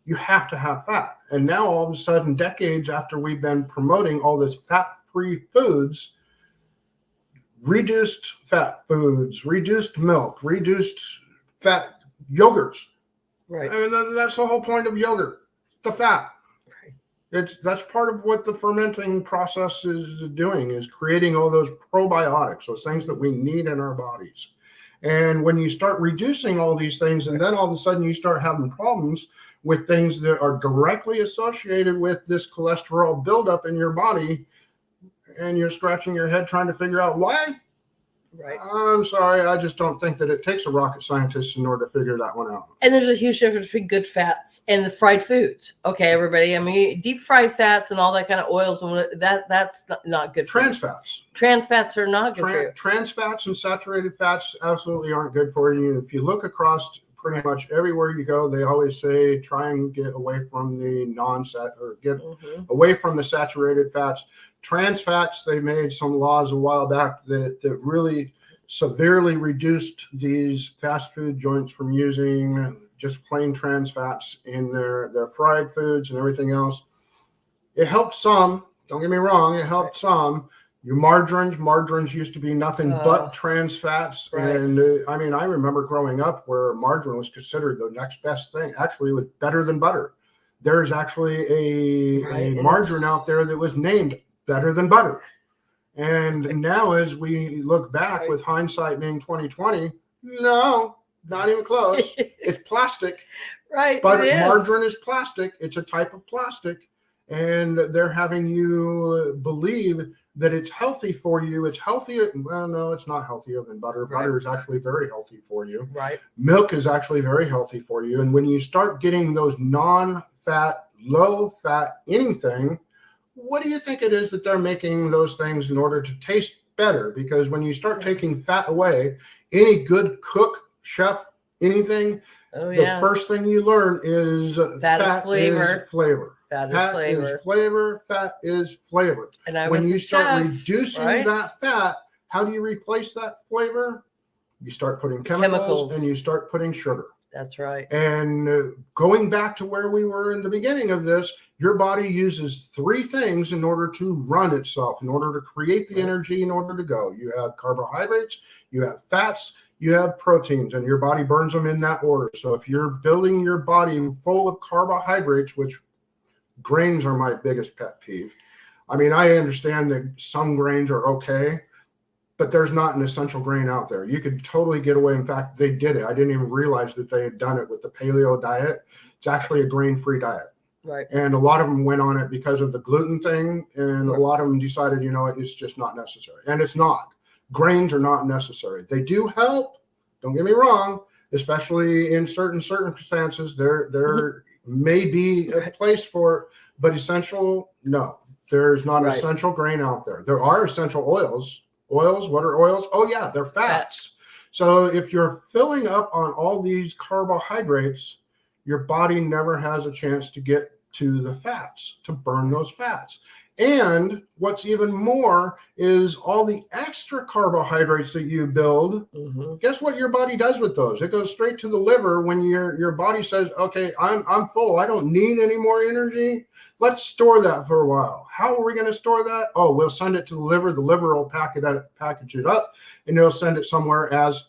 You have to have fat. And now all of a sudden, decades after we've been promoting all this fat-free foods, reduced fat foods, reduced milk, reduced fat yogurts, Right. I mean, that's the whole point of yogurt, the fat. That's part of what the fermenting process is doing, is creating all those probiotics, those things that we need in our bodies. And when you start reducing all these things, and then all of a sudden you start having problems with things that are directly associated with this cholesterol buildup in your body, and you're scratching your head trying to figure out why. Right. I'm sorry, I just don't think that it takes a rocket scientist in order to figure that one out. And there's a huge difference between good fats and the fried foods. Okay, everybody. I mean, deep fried fats and all that kind of oils, and that's not good. Trans fats. Trans fats are not good for you. Trans fats and saturated fats absolutely aren't good for you. If you look across pretty much everywhere you go, they always say try and get away from the away from the saturated fats. Trans fats, they made some laws a while back that really severely reduced these fast food joints from using just plain trans fats in their fried foods and everything else. It helped some, don't get me wrong, it helped some. Your margarines used to be nothing but trans fats. Right. And I mean, I remember growing up where margarine was considered the next best thing. Actually, it was better than butter. There's actually a margarine out there that was named better than butter. And now as we look back with hindsight being 2020, no, not even close. It's plastic. Right. But margarine is plastic. It's a type of plastic. And they're having you believe that it's healthy for you. It's healthier. Well, no, it's not healthier than butter. Right. Butter is actually very healthy for you. Right. Milk is actually very healthy for you. And when you start getting those non-fat, low-fat anything, what do you think it is that they're making those things in order to taste better? Because when you start taking fat away, any good cook, chef, anything, the first thing you learn is fat is flavor. Fat is flavor. And when you start reducing that fat, how do you replace that flavor? You start putting chemicals and you start putting sugar. That's right. And going back to where we were in the beginning of this, your body uses three things in order to run itself, in order to create the energy, in order to go. You have carbohydrates, you have fats, you have proteins, and your body burns them in that order. So if you're building your body full of carbohydrates, which grains are my biggest pet peeve. I mean, I understand that some grains are okay, but there's not an essential grain out there. You could totally get away. In fact, they did it. I didn't even realize that they had done it with the paleo diet. It's actually a grain-free diet. Right. And a lot of them went on it because of the gluten thing. And a lot of them decided, you know what, it's just not necessary. And it's not. Grains are not necessary. They do help. Don't get me wrong. Especially in certain circumstances, there may be a place for it, but essential, no. There's not an essential grain out there. There are essential oils. Oils, what are oils? Oh, yeah, they're fats. So if you're filling up on all these carbohydrates, your body never has a chance to get to the fats, to burn those fats. And what's even more is all the extra carbohydrates that you build. Guess what your body does with those? It goes straight to the liver when your body says, okay, I'm full. I don't need any more energy. Let's store that for a while. How are we going to store that? Oh, we'll send it to the liver. The liver will package it up, and they'll send it somewhere as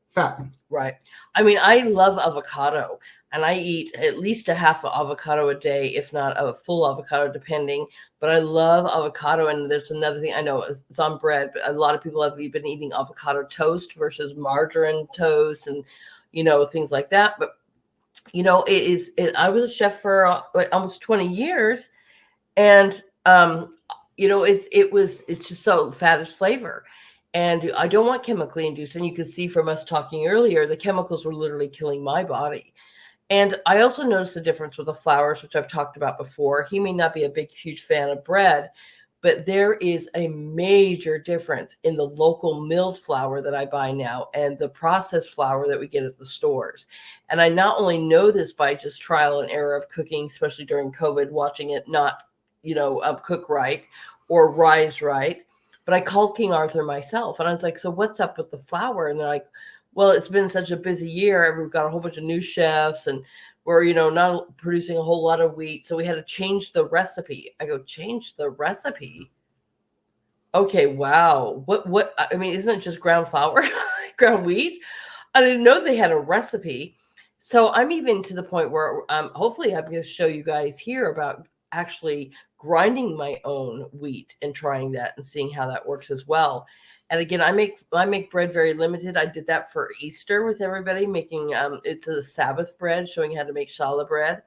fat. Right. I mean, I love avocado, and I eat at least a half of avocado a day, if not a full avocado, depending. But I love avocado. And there's another thing I know it's on bread, but a lot of people have been eating avocado toast versus margarine toast and, things like that. But, I was a chef for almost 20 years. And, it's just so fat is flavor. And I don't want chemically induced. And you could see from us talking earlier, the chemicals were literally killing my body. And I also noticed the difference with the flours, which I've talked about before. He may not be a huge fan of bread, but there is a major difference in the local milled flour that I buy now and the processed flour that we get at the stores. And I not only know this by just trial and error of cooking, especially during COVID, watching it not, cook right or rise right, but I called King Arthur myself. And I was like, so what's up with the flour? And they're like, well, it's been such a busy year. We've got a whole bunch of new chefs and we're, not producing a whole lot of wheat. So we had to change the recipe. I go, change the recipe? Okay, wow. What, I mean, isn't it just ground flour, ground wheat? I didn't know they had a recipe. So I'm even to the point where hopefully I'm going to show you guys here about actually grinding my own wheat and trying that and seeing how that works as well. And again, I make bread very limited. I did that for Easter with everybody, making it's a Sabbath bread, showing how to make challah bread.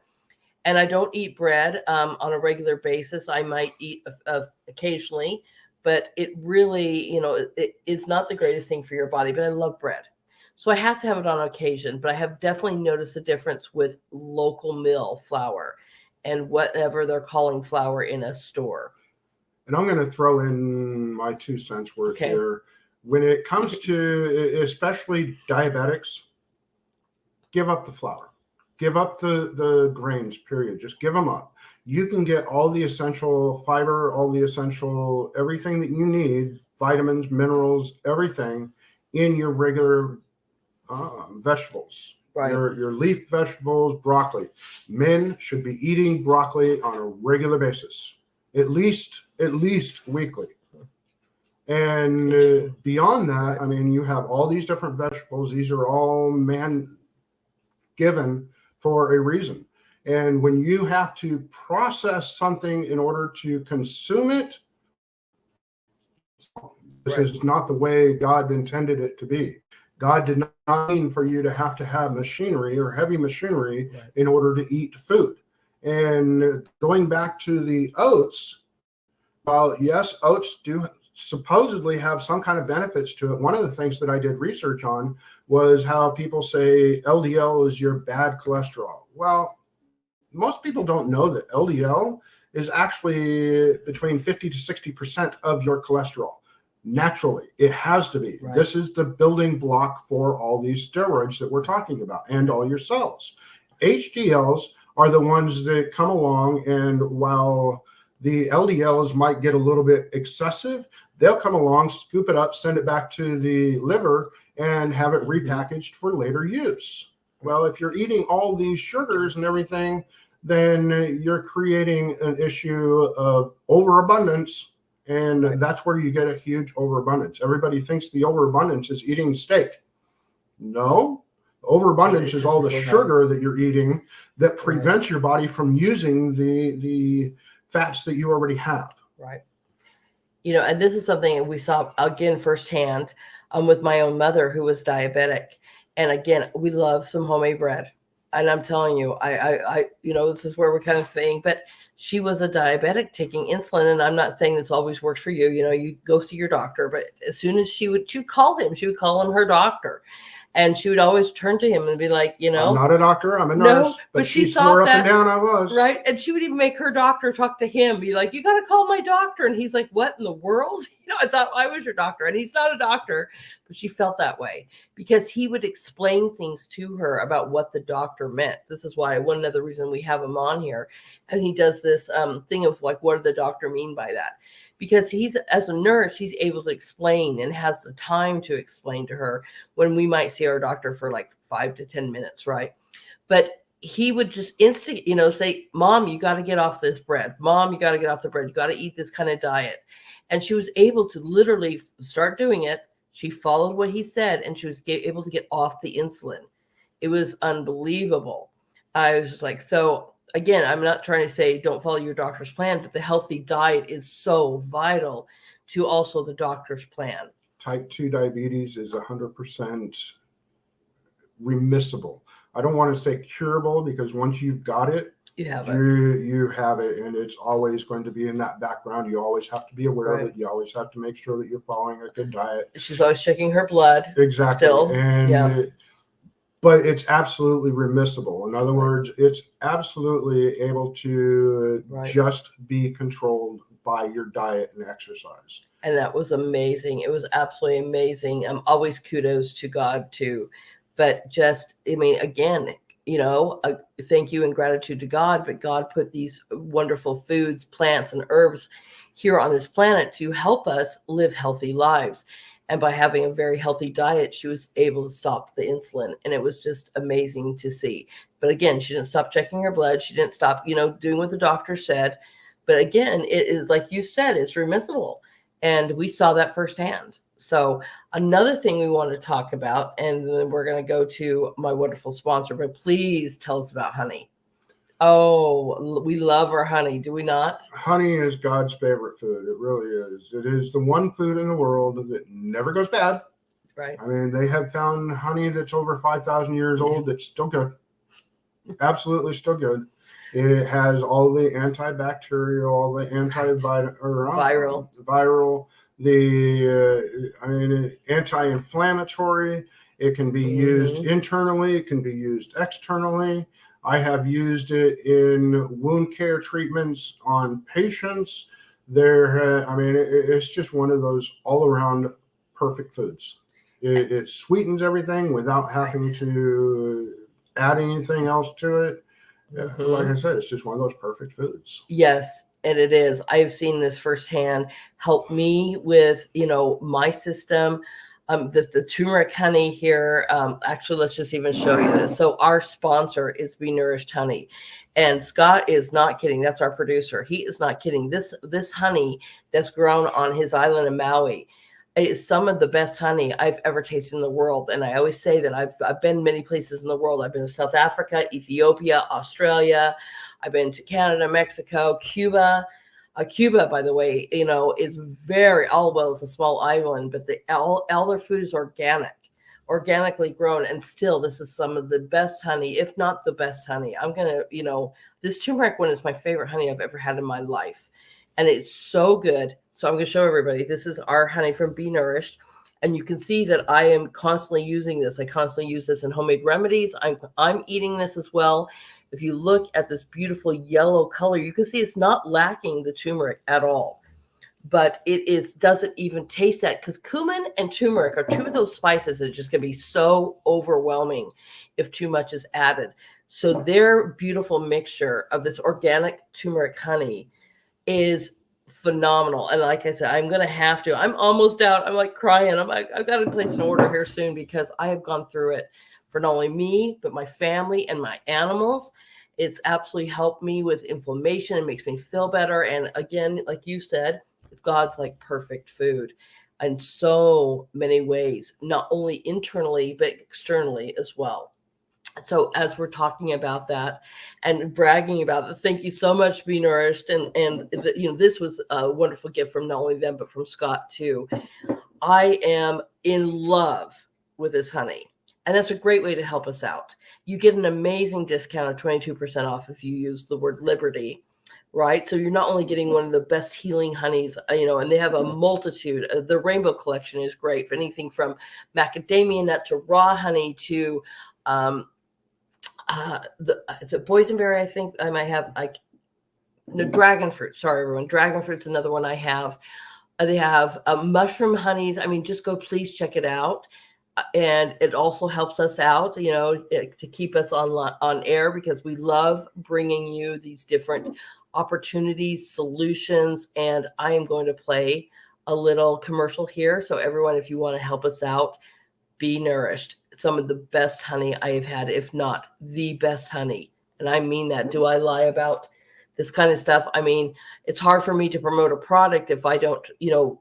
And I don't eat bread on a regular basis. I might eat occasionally, but it really, it's not the greatest thing for your body. But I love bread. So I have to have it on occasion, but I have definitely noticed a difference with local mill flour and whatever they're calling flour in a store. And I'm going to throw in my 2 cents worth here. When it comes to especially diabetics, give up the flour. Give up the grains, period. Just give them up. You can get all the essential fiber, all the essential, everything that you need, vitamins, minerals, everything in your regular vegetables, Right. Your leaf vegetables, broccoli. Men should be eating broccoli on a regular basis, at least weekly. And beyond that, I mean, you have all these different vegetables. These are all man given for a reason. And when you have to process something in order to consume it, this is not the way God intended it to be. God did not mean for you to have machinery or heavy machinery in order to eat food. And going back to the oats, while yes, oats do supposedly have some kind of benefits to it. One of the things that I did research on was how people say LDL is your bad cholesterol. Well, most people don't know that LDL is actually between 50 to 60% of your cholesterol. Naturally, it has to be. Right. This is the building block for all these steroids that we're talking about and all your cells. HDLs are the ones that come along, and while the LDLs might get a little bit excessive, they'll come along, scoop it up, send it back to the liver, and have it repackaged for later use. Well, if you're eating all these sugars and everything, then you're creating an issue of overabundance. And that's where you get a huge overabundance. Everybody thinks the overabundance is eating steak. No, overabundance is all the sugar that you're eating that prevents your body from using the fats that you already have. Right. And this is something we saw again firsthand with my own mother who was diabetic. And again, we love some homemade bread. And I'm telling you, I this is where we're kind of saying, but she was a diabetic taking insulin. And I'm not saying this always works for you. You go see your doctor, but as soon as she would call him her doctor. And she would always turn to him and be like, I'm not a doctor, I'm a nurse. But she swore up and down I was. Right. And she would even make her doctor talk to him, be like, you got to call my doctor. And he's like, what in the world? I thought I was your doctor. And he's not a doctor. But she felt that way because he would explain things to her about what the doctor meant. This is why one other reason we have him on here. And he does this thing of like, what did the doctor mean by that? Because as a nurse, he's able to explain and has the time to explain to her when we might see our doctor for like 5 to 10 minutes, right? But he would just say, Mom, you got to get off this bread. Mom, you got to get off the bread. You got to eat this kind of diet. And she was able to literally start doing it. She followed what he said, and she was able to get off the insulin. It was unbelievable. I was just like, so again, I'm not trying to say don't follow your doctor's plan, but the healthy diet is so vital to also the doctor's plan. Type 2 diabetes is 100% remissible. I don't want to say curable because once you've got it, you have it, and it's always going to be in that background. You always have to be aware of it. You always have to make sure that you're following a good diet. She's always checking her blood. Exactly. Still. And but it's absolutely remissible. In other words, it's absolutely able to just be controlled by your diet and exercise. And that was amazing. It was absolutely amazing. Always kudos to God too. But just, again, thank you and gratitude to God. But God put these wonderful foods, plants, and herbs here on this planet to help us live healthy lives. And by having a very healthy diet, she was able to stop the insulin. And it was just amazing to see. But again, she didn't stop checking her blood. She didn't stop, doing what the doctor said. But again, it is like you said, it's remissible. And we saw that firsthand. So another thing we want to talk about, and then we're going to go to my wonderful sponsor, but please tell us about honey. Oh, we love our honey, do we not? Honey is God's favorite food. It really is. It is the one food in the world that never goes bad. Right. I mean, they have found honey that's over 5,000 years old that's still good. Absolutely still good. It has all the antibacterial, all the viral, anti-inflammatory. It can be used internally. It can be used externally. I have used it in wound care treatments on patients. It's just one of those all-around perfect foods. It sweetens everything without having to add anything else to it. Like I said, it's just one of those perfect foods. Yes, and it is. I've seen this firsthand help me with, my system. The turmeric honey here. Actually, let's just even show you this. So our sponsor is Be Nourished Honey, and Scott is not kidding. That's our producer. He is not kidding. This honey that's grown on his island in Maui is some of the best honey I've ever tasted in the world. And I always say that I've been many places in the world. I've been to South Africa, Ethiopia, Australia. I've been to Canada, Mexico, Cuba. Cuba, by the way, is it's a small island, but all their food is organically grown. And still, this is some of the best honey, if not the best honey. This turmeric one is my favorite honey I've ever had in my life. And it's so good. So I'm going to show everybody. This is our honey from Be Nourished. And you can see that I am constantly using this. I constantly use this in homemade remedies. I'm eating this as well. If you look at this beautiful yellow color, you can see it's not lacking the turmeric at all. But it doesn't even taste that, because cumin and turmeric are two of those spices that just can be so overwhelming if too much is added. So their beautiful mixture of this organic turmeric honey is phenomenal. And like I said, I'm almost out. I'm like crying. I'm like, I've got to place an order here soon, because I have gone through it for not only me, but my family and my animals. It's absolutely helped me with inflammation. It makes me feel better. And again, like you said, God's like perfect food in so many ways, not only internally, but externally as well. So as we're talking about that and bragging about it, thank you so much, Be Nourished. And this was a wonderful gift from not only them, but from Scott too. I am in love with this honey. And that's a great way to help us out. You get an amazing discount of 22% off if you use the word Liberty, right? So you're not only getting one of the best healing honeys, and they have a multitude. The Rainbow Collection is great for anything from macadamia nut to raw honey to is it boysenberry? I think I might have dragon fruit. Sorry, everyone. Dragon fruit's another one I have. They have mushroom honeys. I mean, just go, please check it out. And it also helps us out, to keep us on air, because we love bringing you these different opportunities, solutions. And I am going to play a little commercial here. So everyone, if you want to help us out, Be Nourished. Some of the best honey I have had, if not the best honey. And I mean that. Do I lie about this kind of stuff? I mean, it's hard for me to promote a product if I don't,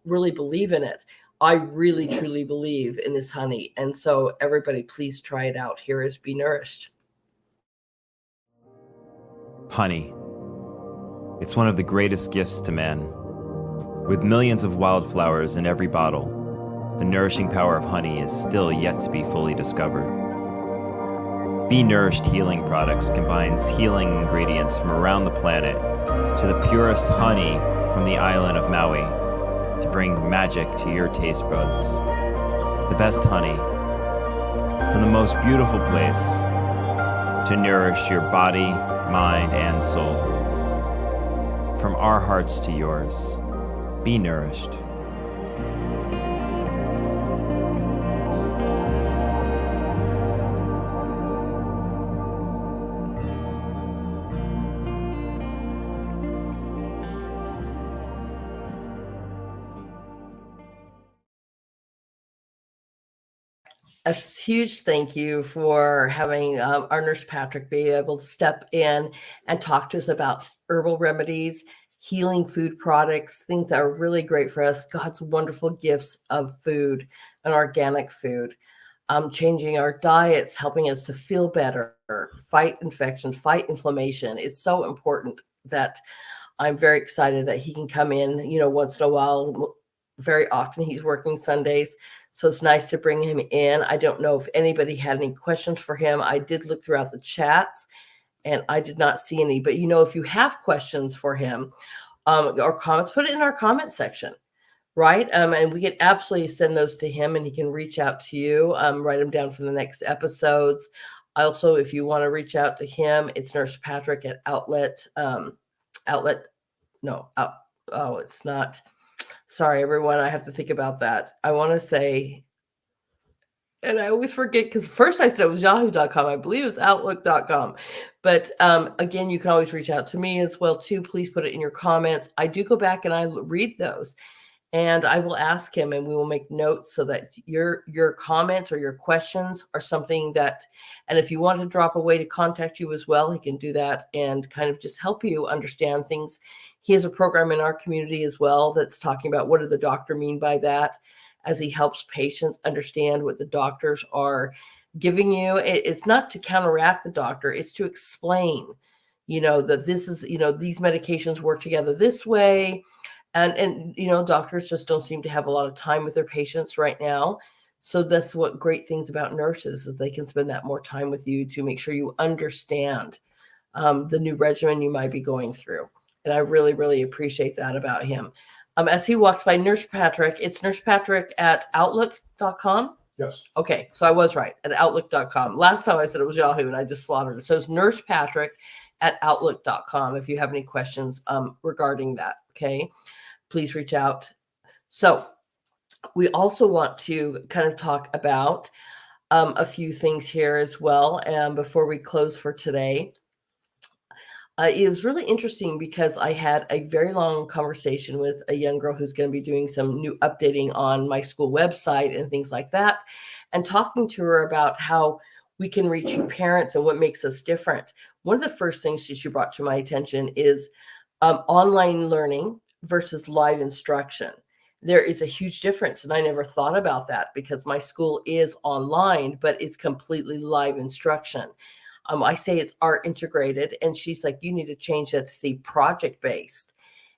really believe in it. I really, truly believe in this honey. And so everybody, please try it out. Here is Be Nourished. Honey. It's one of the greatest gifts to man. With millions of wildflowers in every bottle, the nourishing power of honey is still yet to be fully discovered. Be Nourished Healing Products combines healing ingredients from around the planet to the purest honey from the island of Maui to bring magic to your taste buds. The best honey from the most beautiful place to nourish your body, mind, and soul. From our hearts to yours, be nourished. A huge thank you for having our nurse Patrick be able to step in and talk to us about herbal remedies, healing food products, things that are really great for us, God's wonderful gifts of food and organic food, changing our diets, helping us to feel better, fight infections, fight inflammation. It's so important that I'm very excited that he can come in, once in a while. Very often he's working Sundays, so it's nice to bring him in. I don't know if anybody had any questions for him. I did look throughout the chats and I did not see any, but if you have questions for him, or comments, put it in our comment section, right? And we can absolutely send those to him and he can reach out to you, write them down for the next episodes. Also, if you want to reach out to him, it's Nurse Patrick at it's not. Sorry, everyone. I have to think about that. I want to say, and I always forget because first I said it was yahoo.com. I believe it's outlook.com. But again, you can always reach out to me as well, too. Please put it in your comments. I do go back and I read those. And I will ask him and we will make notes so that your comments or your questions are something that, and if you want to drop a way to contact you as well, he can do that and kind of just help you understand things. He has a program in our community as well that's talking about what did the doctor mean by that, as he helps patients understand what the doctors are giving you. It's not to counteract the doctor, it's to explain, that this is, these medications work together this way. And doctors just don't seem to have a lot of time with their patients right now. So that's what great things about nurses is they can spend that more time with you to make sure you understand the new regimen you might be going through. And I really, really appreciate that about him. As he walks by, Nurse Patrick, it's Nurse Patrick at outlook.com. Yes. Okay, so I was right, at outlook.com. Last time I said it was Yahoo and I just slaughtered it. So it's Nurse Patrick at outlook.com if you have any questions regarding that. Okay. Please reach out. So we also want to kind of talk about a few things here as well. And before we close for today, it was really interesting because I had a very long conversation with a young girl who's going to be doing some new updating on my school website and things like that, and talking to her about how we can reach parents and what makes us different. One of the first things she brought to my attention is online learning versus live instruction. There is a huge difference. And I never thought about that because my school is online, but it's completely live instruction. I say it's art integrated. And she's like, you need to change that to see project-based.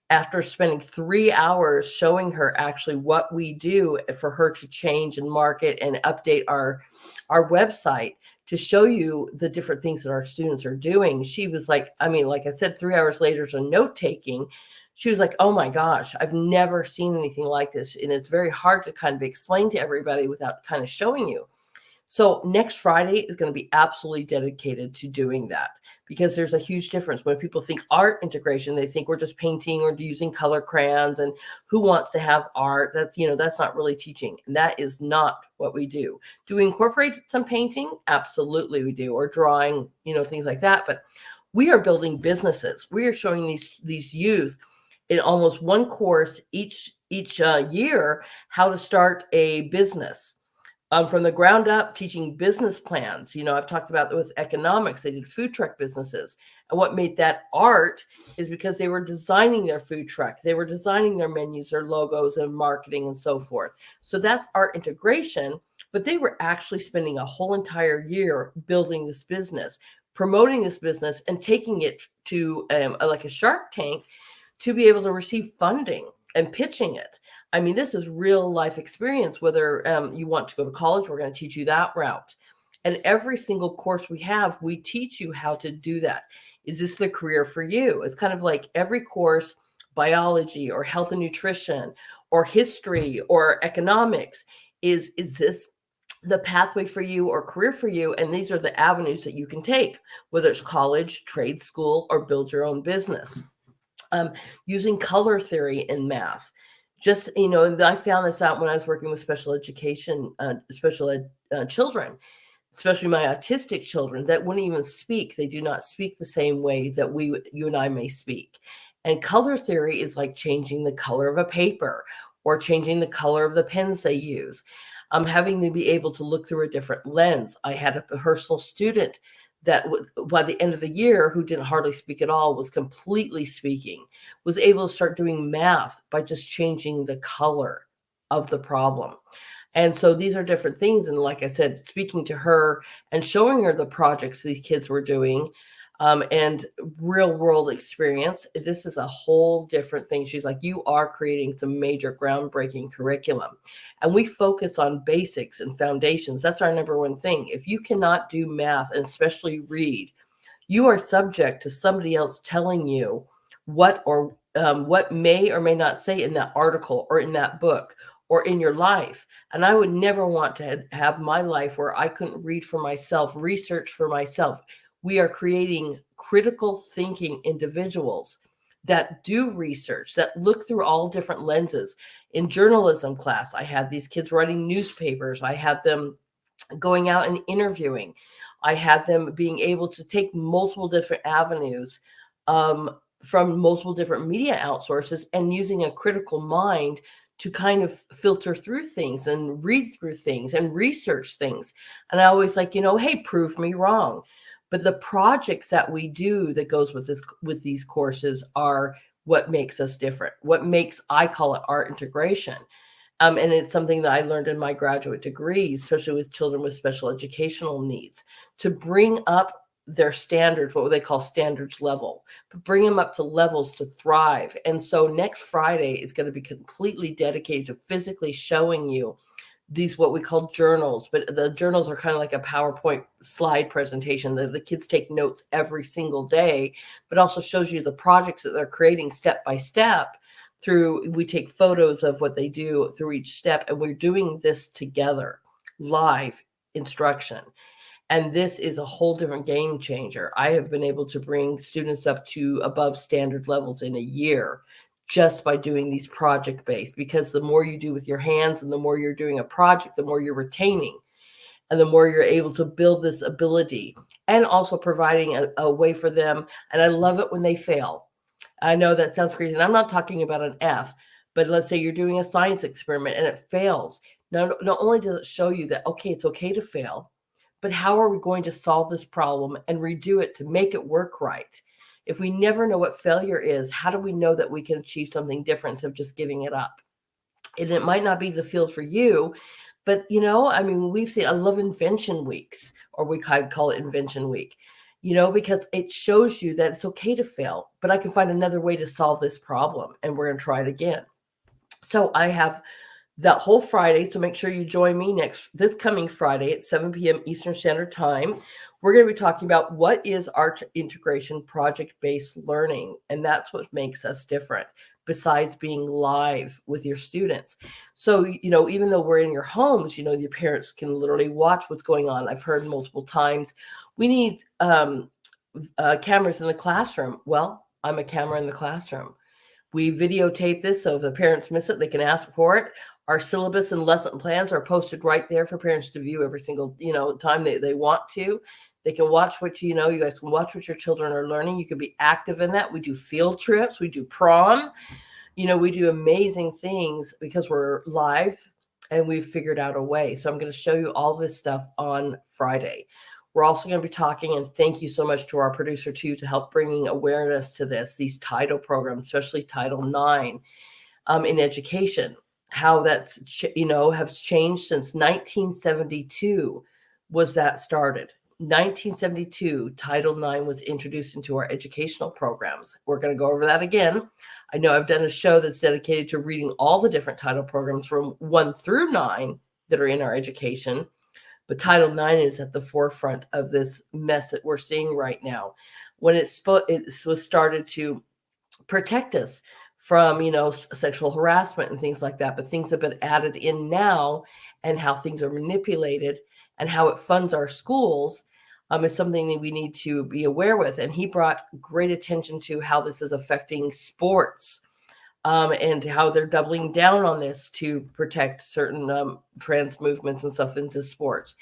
After spending 3 hours showing her actually what we do for her to change and market and update our website to show you the different things that our students are doing, she was like, like I said, 3 hours later, so note-taking, she was like, oh my gosh, I've never seen anything like this. And it's very hard to kind of explain to everybody without kind of showing you. So next Friday is going to be absolutely dedicated to doing that because there's a huge difference. When people think art integration, they think we're just painting or using color crayons, and who wants to have art? That's not really teaching. And that is not what we do. Do we incorporate some painting? Absolutely we do. Or drawing, things like that. But we are building businesses. We are showing these youth in almost one course each year how to start a business. From the ground up, teaching business plans. I've talked about with economics, they did food truck businesses. And what made that art is because they were designing their food truck. They were designing their menus, their logos and marketing and so forth. So that's art integration, but they were actually spending a whole entire year building this business, promoting this business and taking it to like a Shark Tank to be able to receive funding and pitching it. This is real life experience, whether you want to go to college, we're going to teach you that route. And every single course we have, we teach you how to do that. Is this the career for you? It's kind of like every course, biology or health and nutrition or history or economics, is this the pathway for you or career for you? And these are the avenues that you can take, whether it's college, trade school, or build your own business. Using color theory in math. Just, I found this out when I was working with special education, special ed children, especially my autistic children that wouldn't even speak. They do not speak the same way that you and I may speak. And color theory is like changing the color of a paper or changing the color of the pens they use. Having them be able to look through a different lens. I had a personal student that by the end of the year, who didn't hardly speak at all, was completely speaking, was able to start doing math by just changing the color of the problem. And so these are different things. And like I said, speaking to her and showing her the projects these kids were doing, and real world experience, this is a whole different thing. She's like, you are creating some major groundbreaking curriculum. And we focus on basics and foundations. That's our number one thing. If you cannot do math, and especially read, you are subject to somebody else telling you what may or may not say in that article or in that book or in your life. And I would never want to have my life where I couldn't read for myself, research for myself. We are creating critical thinking individuals that do research, that look through all different lenses. In journalism class, I have these kids writing newspapers. I have them going out and interviewing. I have them being able to take multiple different avenues from multiple different media outsources and using a critical mind to kind of filter through things and read through things and research things. And I always like, hey, prove me wrong. But the projects that we do that goes with these courses are what makes us different, what makes, I call it, our integration. And it's something that I learned in my graduate degree, especially with children with special educational needs, to bring up their standards, what they call standards level, but bring them up to levels to thrive. And so next Friday is going to be completely dedicated to physically showing you these, what we call journals, but the journals are kind of like a PowerPoint slide presentation. The kids take notes every single day, but also shows you the projects that they're creating step by step. We take photos of what they do through each step, and we're doing this together, live instruction. And this is a whole different game changer. I have been able to bring students up to above standard levels in a year just by doing these project-based, because the more you do with your hands and the more you're doing a project, the more you're retaining and the more you're able to build this ability, and also providing a way for them. And I love it when they fail. I know that sounds crazy, and I'm not talking about an F, but let's say you're doing a science experiment and it fails. Not only does it show you that, okay, it's okay to fail, but how are we going to solve this problem and redo it to make it work right? If we never know what failure is, how do we know that we can achieve something different instead of just giving it up? And it might not be the field for you, but we've seen, I love invention weeks, or we call it invention week, because it shows you that it's okay to fail, but I can find another way to solve this problem, and we're going to try it again. So I have that whole Friday. So make sure you join me this coming Friday at 7 p.m. Eastern Standard Time. We're going to be talking about what is our integration project-based learning. And that's what makes us different, besides being live with your students. So, even though we're in your homes, your parents can literally watch what's going on. I've heard multiple times, we need cameras in the classroom. Well, I'm a camera in the classroom. We videotape this, so if the parents miss it, they can ask for it. Our syllabus and lesson plans are posted right there for parents to view every single, time they want to. They can watch what you guys can watch what your children are learning. You can be active in that. We do field trips. We do prom. We do amazing things because we're live and we've figured out a way. So I'm going to show you all this stuff on Friday. We're also going to be talking, and thank you so much to our producer too, to help bringing awareness to these title programs, especially Title IX in education, how that's, has changed since 1972 was that started. 1972, Title IX was introduced into our educational programs. We're going to go over that again. I know I've done a show that's dedicated to reading all the different title programs from 1 through 9 that are in our education. But Title IX is at the forefront of this mess that we're seeing right now. When it was started to protect us from, sexual harassment and things like that. But things have been added in now, and how things are manipulated and how it funds our schools is something that we need to be aware with. And he brought great attention to how this is affecting sports, and how they're doubling down on this to protect certain trans movements and stuff into sports.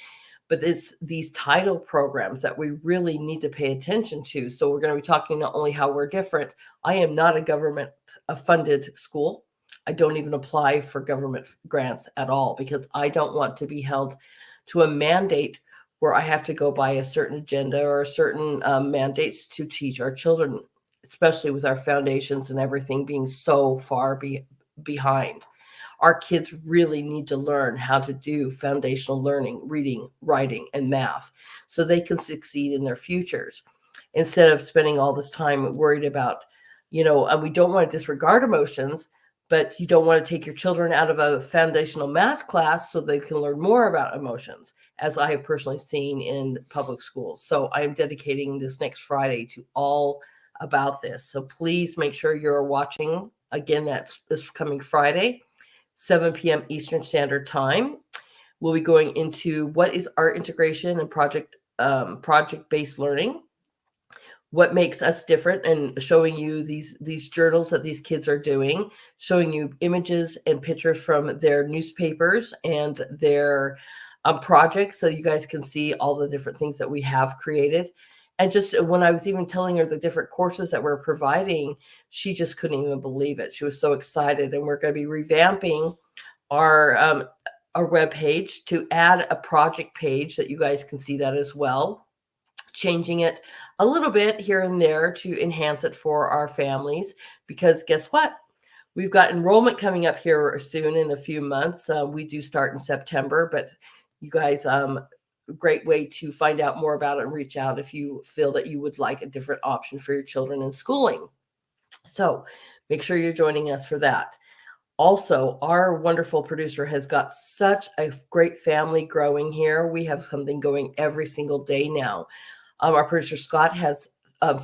But it's these title programs that we really need to pay attention to. So we're going to be talking not only how we're different. I am not a government funded school. I don't even apply for government grants at all, because I don't want to be held to a mandate where I have to go by a certain agenda or certain mandates to teach our children, especially with our foundations and everything being so far behind. Our kids really need to learn how to do foundational learning, reading, writing, and math, so they can succeed in their futures, instead of spending all this time worried about, and we don't want to disregard emotions, but you don't want to take your children out of a foundational math class so they can learn more about emotions, as I have personally seen in public schools. So I am dedicating this next Friday to all about this. So please make sure you're watching. Again, that's this coming Friday, 7 p.m. Eastern Standard Time. We'll be going into what is art integration and project-based learning, what makes us different, and showing you these journals that these kids are doing, showing you images and pictures from their newspapers and their projects, so you guys can see all the different things that we have created. And just when I was even telling her the different courses that we're providing, she just couldn't even believe it. She was so excited. And we're going to be revamping our web page to add a project page that you guys can see that as well, changing it a little bit here and there to enhance it for our families, because guess what? We've got enrollment coming up here soon in a few months. We do start in September, but you guys, great way to find out more about it and reach out if you feel that you would like a different option for your children in schooling. So make sure you're joining us for that. Also, our wonderful producer has got such a great family growing here. We have something going every single day now. Our producer Scott has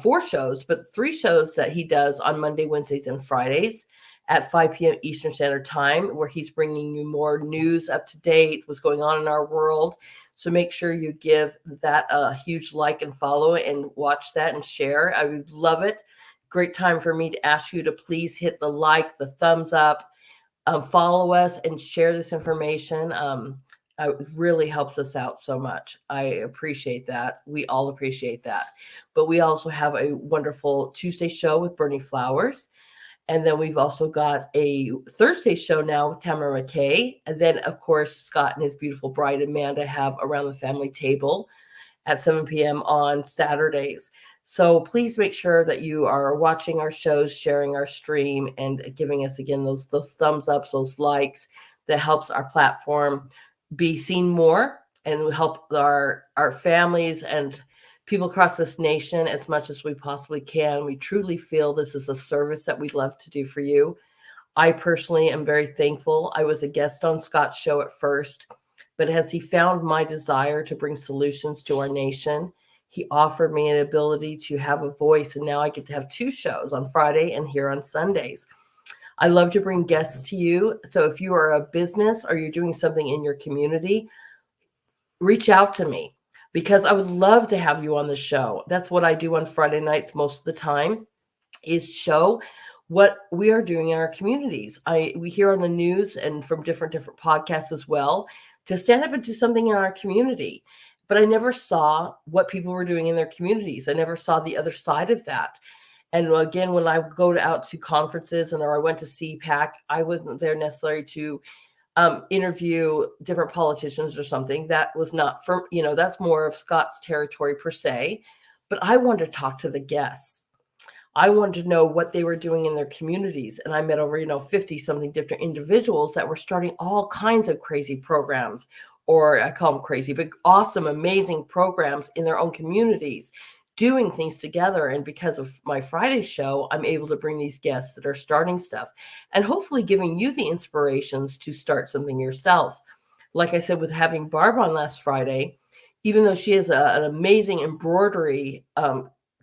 4 shows, but 3 shows that he does on Monday, Wednesdays, and Fridays at 5 p.m. Eastern Standard Time, where he's bringing you more news up to date, what's going on in our world. So make sure you give that a huge like and follow and watch that and share. I would love it. Great time for me to ask you to please hit the like, the thumbs up, follow us, and share this information. It really helps us out so much. I appreciate that. We all appreciate that. But we also have a wonderful Tuesday show with Bernie Flowers. And then we've also got a Thursday show now with Tamara McKay. And then, of course, Scott and his beautiful bride, Amanda, have Around the Family Table at 7 p.m. on Saturdays. So please make sure that you are watching our shows, sharing our stream, and giving us, again, those thumbs ups, those likes. That helps our platform be seen more and will help our families and people across this nation as much as we possibly can. We truly feel this is a service that we'd love to do for you. I personally am very thankful. I was a guest on Scott's show at first, but as he found my desire to bring solutions to our nation, he offered me an ability to have a voice, and now I get to have 2 shows on Friday and here on Sundays. I love to bring guests to you. So if you are a business or you're doing something in your community, reach out to me, because I would love to have you on the show. That's what I do on Friday nights most of the time, is show what we are doing in our communities. We hear on the news and from different podcasts as well, to stand up and do something in our community. But I never saw what people were doing in their communities. I never saw the other side of that. And again, when I go out to conferences or I went to CPAC, I wasn't there necessarily to interview different politicians or something. That was not from, that's more of Scott's territory per se. But I wanted to talk to the guests. I wanted to know what they were doing in their communities. And I met over, 50 something different individuals that were starting all kinds of crazy programs, or I call them crazy, but awesome, amazing programs in their own communities, doing things together. And because of my Friday show, I'm able to bring these guests that are starting stuff and hopefully giving you the inspirations to start something yourself. Like I said, with having Barb on last Friday, even though she has an amazing embroidery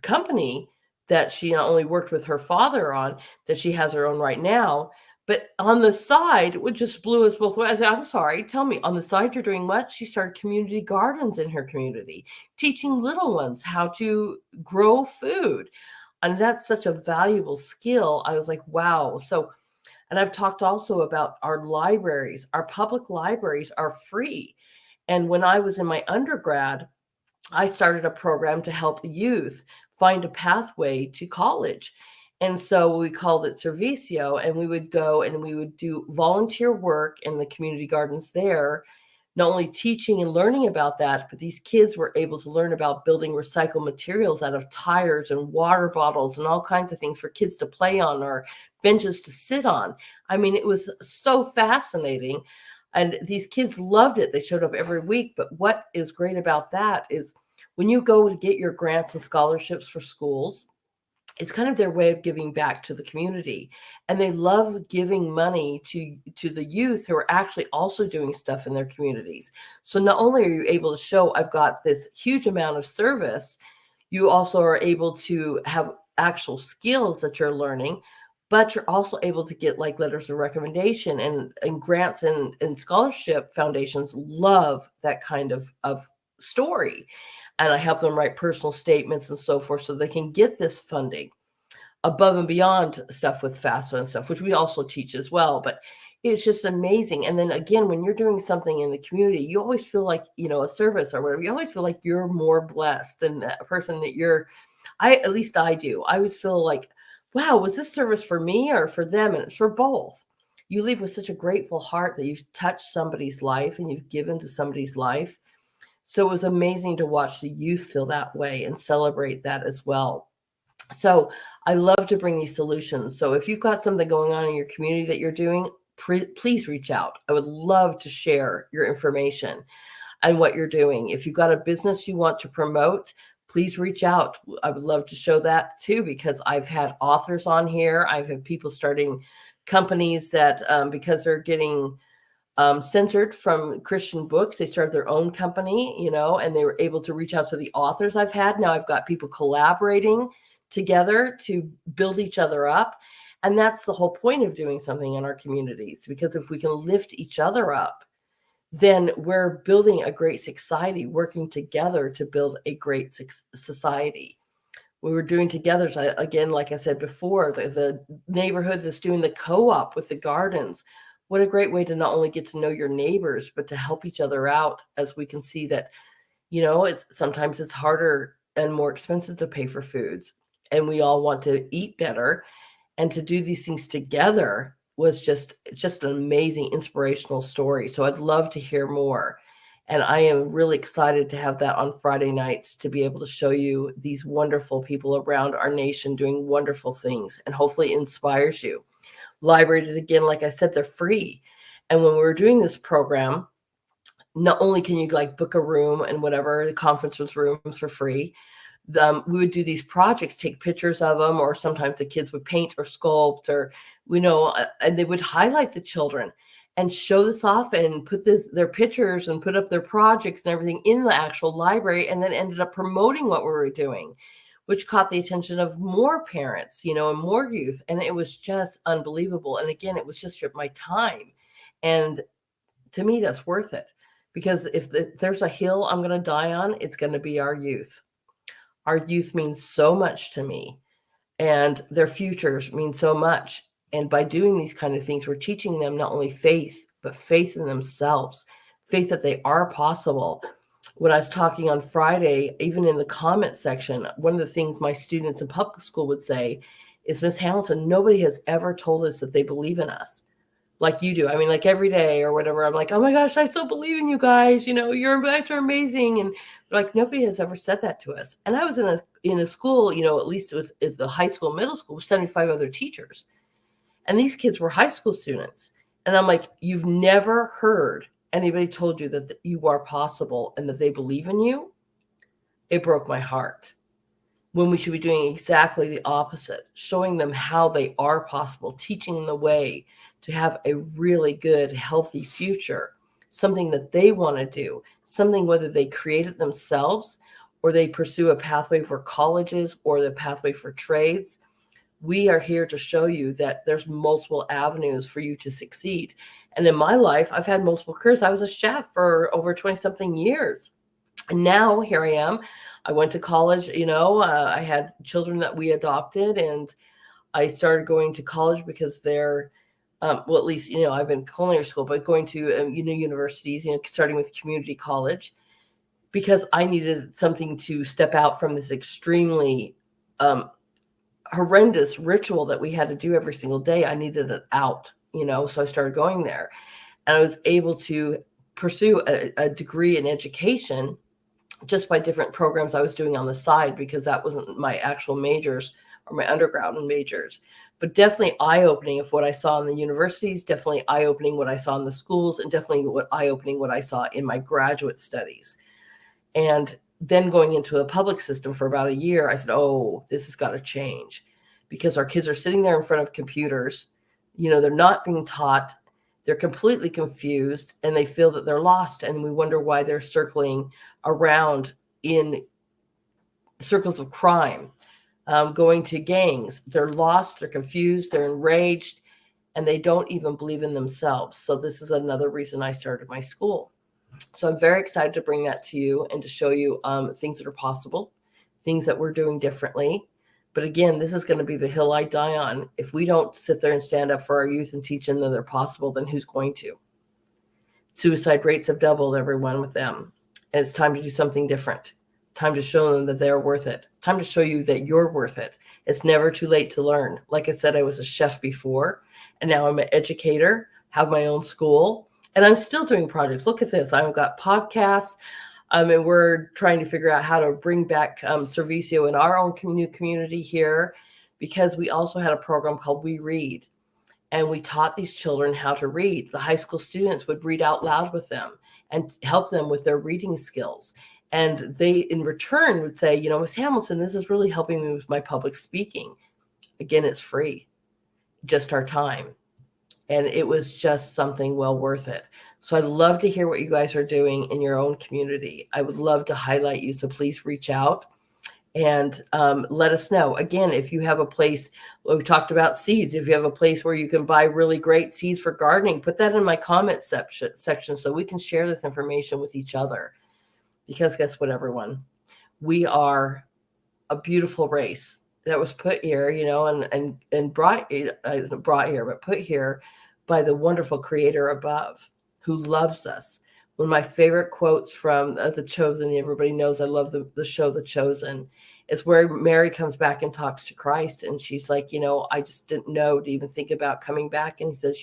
company that she not only worked with her father on, that she has her own right now, but on the side, it just blew us both away. I said, I'm sorry, tell me, on the side you're doing what? She started community gardens in her community, teaching little ones how to grow food. And that's such a valuable skill. I was like, wow. So, and I've talked also about our libraries. Our public libraries are free. And when I was in my undergrad, I started a program to help youth find a pathway to college. And so we called it Servicio, and we would go and we would do volunteer work in the community gardens there, not only teaching and learning about that, but these kids were able to learn about building recycled materials out of tires and water bottles and all kinds of things for kids to play on or benches to sit on. I mean, it was so fascinating. And these kids loved it. They showed up every week. But what is great about that is when you go to get your grants and scholarships for schools, it's kind of their way of giving back to the community. And they love giving money to the youth who are actually also doing stuff in their communities. So not only are you able to show I've got this huge amount of service, you also are able to have actual skills that you're learning, but you're also able to get like letters of recommendation and grants and scholarship foundations love that kind of story. And I help them write personal statements and so forth so they can get this funding above and beyond stuff with FAFSA and stuff, which we also teach as well. But it's just amazing. And then again, when you're doing something in the community, you always feel like, a service or whatever, you always feel like you're more blessed than that person that at least I do. I would feel like, wow, was this service for me or for them? And it's for both. You leave with such a grateful heart that you've touched somebody's life and you've given to somebody's life. So it was amazing to watch the youth feel that way and celebrate that as well. So I love to bring these solutions. So if you've got something going on in your community that you're doing, please reach out. I would love to share your information and what you're doing. If you've got a business you want to promote, please reach out. I would love to show that too, because I've had authors on here. I've had people starting companies that because they're getting censored from Christian books, they started their own company, and they were able to reach out to the authors I've had. Now I've got people collaborating together to build each other up. And that's the whole point of doing something in our communities, because if we can lift each other up, then we're building a great society, working together to build a great society. We were doing together, again, like I said before, the neighborhood that's doing the co-op with the gardens. What a great way to not only get to know your neighbors, but to help each other out, as we can see that, sometimes it's harder and more expensive to pay for foods. And we all want to eat better, and to do these things together was just an amazing inspirational story. So I'd love to hear more. And I am really excited to have that on Friday nights, to be able to show you these wonderful people around our nation doing wonderful things, and hopefully it inspires you. Libraries, again, like I said, they're free. And when we were doing this program, not only can you book a room and whatever, the conference rooms for free, we would do these projects, take pictures of them, or sometimes the kids would paint or sculpt, or, and they would highlight the children and show this off and put their pictures and put up their projects and everything in the actual library, and then ended up promoting what we were doing, which caught the attention of more parents, and more youth. And it was just unbelievable. And again, it was just my time. And to me, that's worth it, because if there's a hill I'm going to die on, it's going to be our youth. Our youth means so much to me, and their futures mean so much. And by doing these kind of things, we're teaching them not only faith, but faith in themselves, faith that they are possible. When I was talking on Friday, even in the comment section, one of the things my students in public school would say is, Miss Hamilton, nobody has ever told us that they believe in us like you do. I mean, like every day or whatever, I'm like, oh my gosh, I still believe in you guys. You're guys are amazing. And like, nobody has ever said that to us. And I was in a school, at least with the high school, middle school, with 75 other teachers. And these kids were high school students. And I'm like, you've never heard anybody told you that you are possible and that they believe in you? It broke my heart. When we should be doing exactly the opposite, showing them how they are possible, teaching them the way to have a really good, healthy future, something that they want to do, something whether they create it themselves or they pursue a pathway for colleges or the pathway for trades. We are here to show you that there's multiple avenues for you to succeed. And in my life, I've had multiple careers. I was a chef for over 20-something years. And now here I am. I went to college, I had children that we adopted, and I started going to college because they're, at least, I've been culinary school, but going to, universities, starting with community college, because I needed something to step out from this extremely horrendous ritual that we had to do every single day. I needed it out, so I started going there, and I was able to pursue a degree in education just by different programs I was doing on the side, because that wasn't my actual majors or my underground majors. But definitely eye-opening of what I saw in the universities, definitely eye-opening what I saw in the schools, and definitely eye-opening what I saw in my graduate studies. And then going into the public system for about a year, I said, oh, this has got to change, because our kids are sitting there in front of computers. They're not being taught. They're completely confused, and they feel that they're lost. And we wonder why they're circling around in circles of crime, going to gangs. They're lost, they're confused, they're enraged, and they don't even believe in themselves. So this is another reason I started my school. So I'm very excited to bring that to you and to show you things that are possible, things that we're doing differently. But again, this is going to be the hill I die on. If we don't sit there and stand up for our youth and teach them that they're possible, then who's going to? Suicide rates have doubled, everyone, with them. And it's time to do something different. Time to show them that they're worth it. Time to show you that you're worth it. It's never too late to learn. Like I said, I was a chef before, and now I'm an educator, have my own school, and I'm still doing projects. Look at this. I've got podcasts, and we're trying to figure out how to bring back Servicio in our own new community here, because we also had a program called We Read, and we taught these children how to read. The high school students would read out loud with them and help them with their reading skills. And they, in return, would say, Ms. Hamilton, this is really helping me with my public speaking. Again, it's free, just our time. And it was just something well worth it. So I'd love to hear what you guys are doing in your own community. I would love to highlight you. So please reach out and let us know. Again, if you have a place, we talked about seeds. If you have a place where you can buy really great seeds for gardening, put that in my comment section so we can share this information with each other. Because guess what, everyone? We are a beautiful race that was put here, and brought here, but put here by the wonderful Creator above, who loves us. One of my favorite quotes from The Chosen, everybody knows I love the show The Chosen, is where Mary comes back and talks to Christ, and she's like, I just didn't know to even think about coming back. And he says,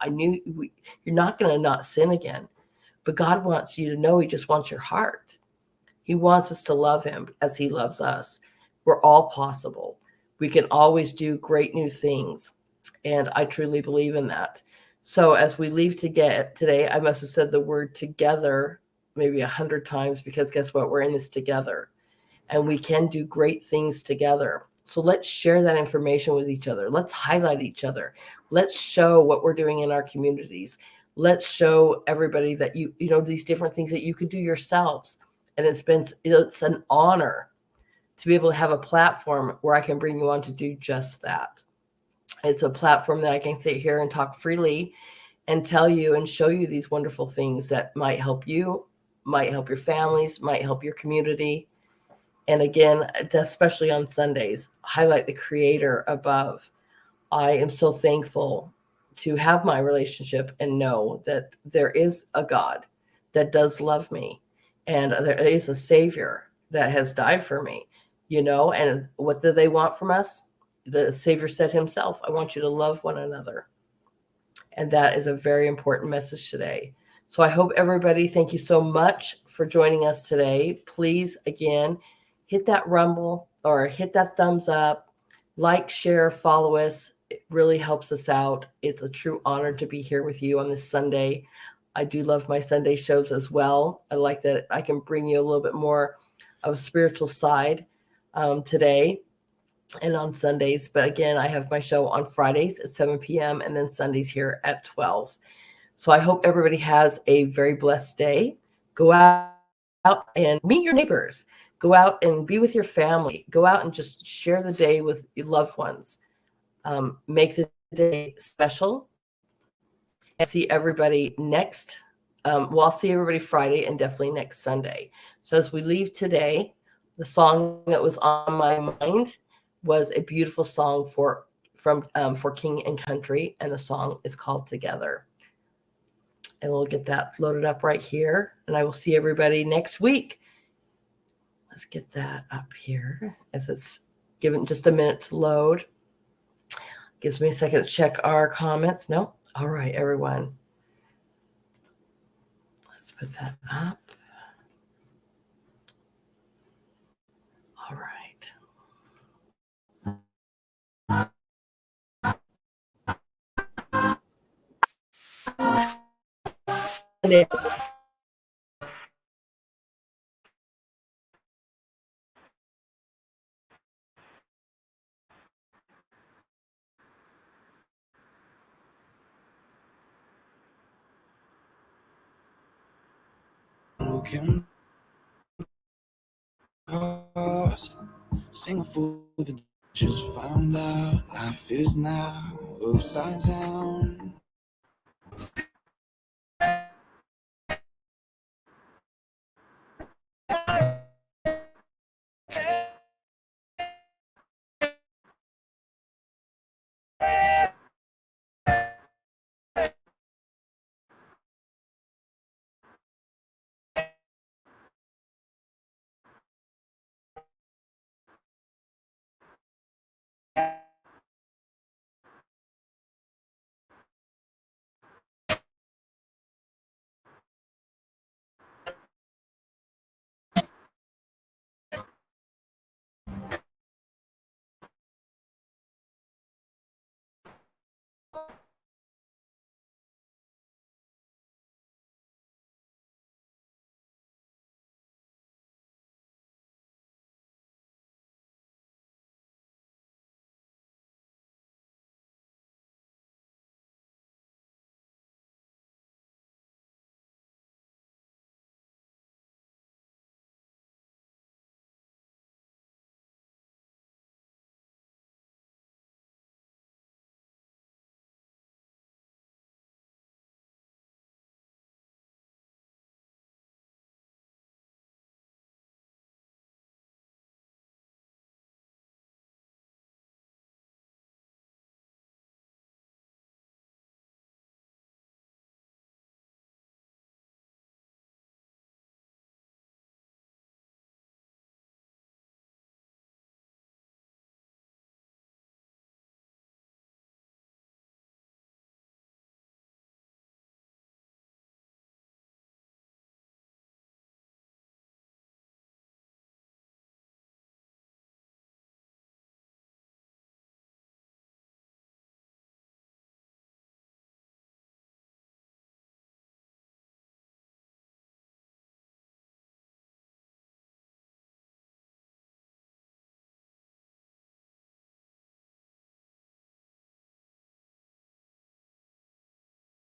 I knew you're not going to not sin again. But God wants you to know He just wants your heart. He wants us to love Him as He loves us. We're all possible. We can always do great new things. And I truly believe in that. So as we leave today, I must have said the word together maybe 100 times, because guess what? We're in this together. And we can do great things together. So let's share that information with each other. Let's highlight each other. Let's show what we're doing in our communities. Let's show everybody that these different things that you could do yourselves. And it's an honor to be able to have a platform where I can bring you on to do just that. It's a platform that I can sit here and talk freely and tell you and show you these wonderful things that might help you, might help your families, might help your community. And again, especially on Sundays, highlight the Creator above. I am so thankful to have my relationship and know that there is a God that does love me, and there is a Savior that has died for me, and what do they want from us? The Savior said Himself, I want you to love one another. And that is a very important message today. So I hope everybody, thank you so much for joining us today. Please, again, hit that rumble or hit that thumbs up, like, share, follow us. It really helps us out. It's a true honor to be here with you on this Sunday. I do love my Sunday shows as well. I like that I can bring you a little bit more of a spiritual side today and on Sundays. But again, I have my show on Fridays at 7 p.m. and then Sundays here at 12. So I hope everybody has a very blessed day. Go out and meet your neighbors. Go out and be with your family. Go out and just share the day with your loved ones. Make the day special. And see everybody next. I'll see everybody Friday and definitely next Sunday. So as we leave today, the song that was on my mind was a beautiful song for King and Country, and the song is called Together. And we'll get that loaded up right here, and I will see everybody next week. Let's get that up here as it's given just a minute to load. Gives me a second to check our comments. No. All right, everyone. put that up. All right. Broken past, sing a fool that just found out life is now upside down.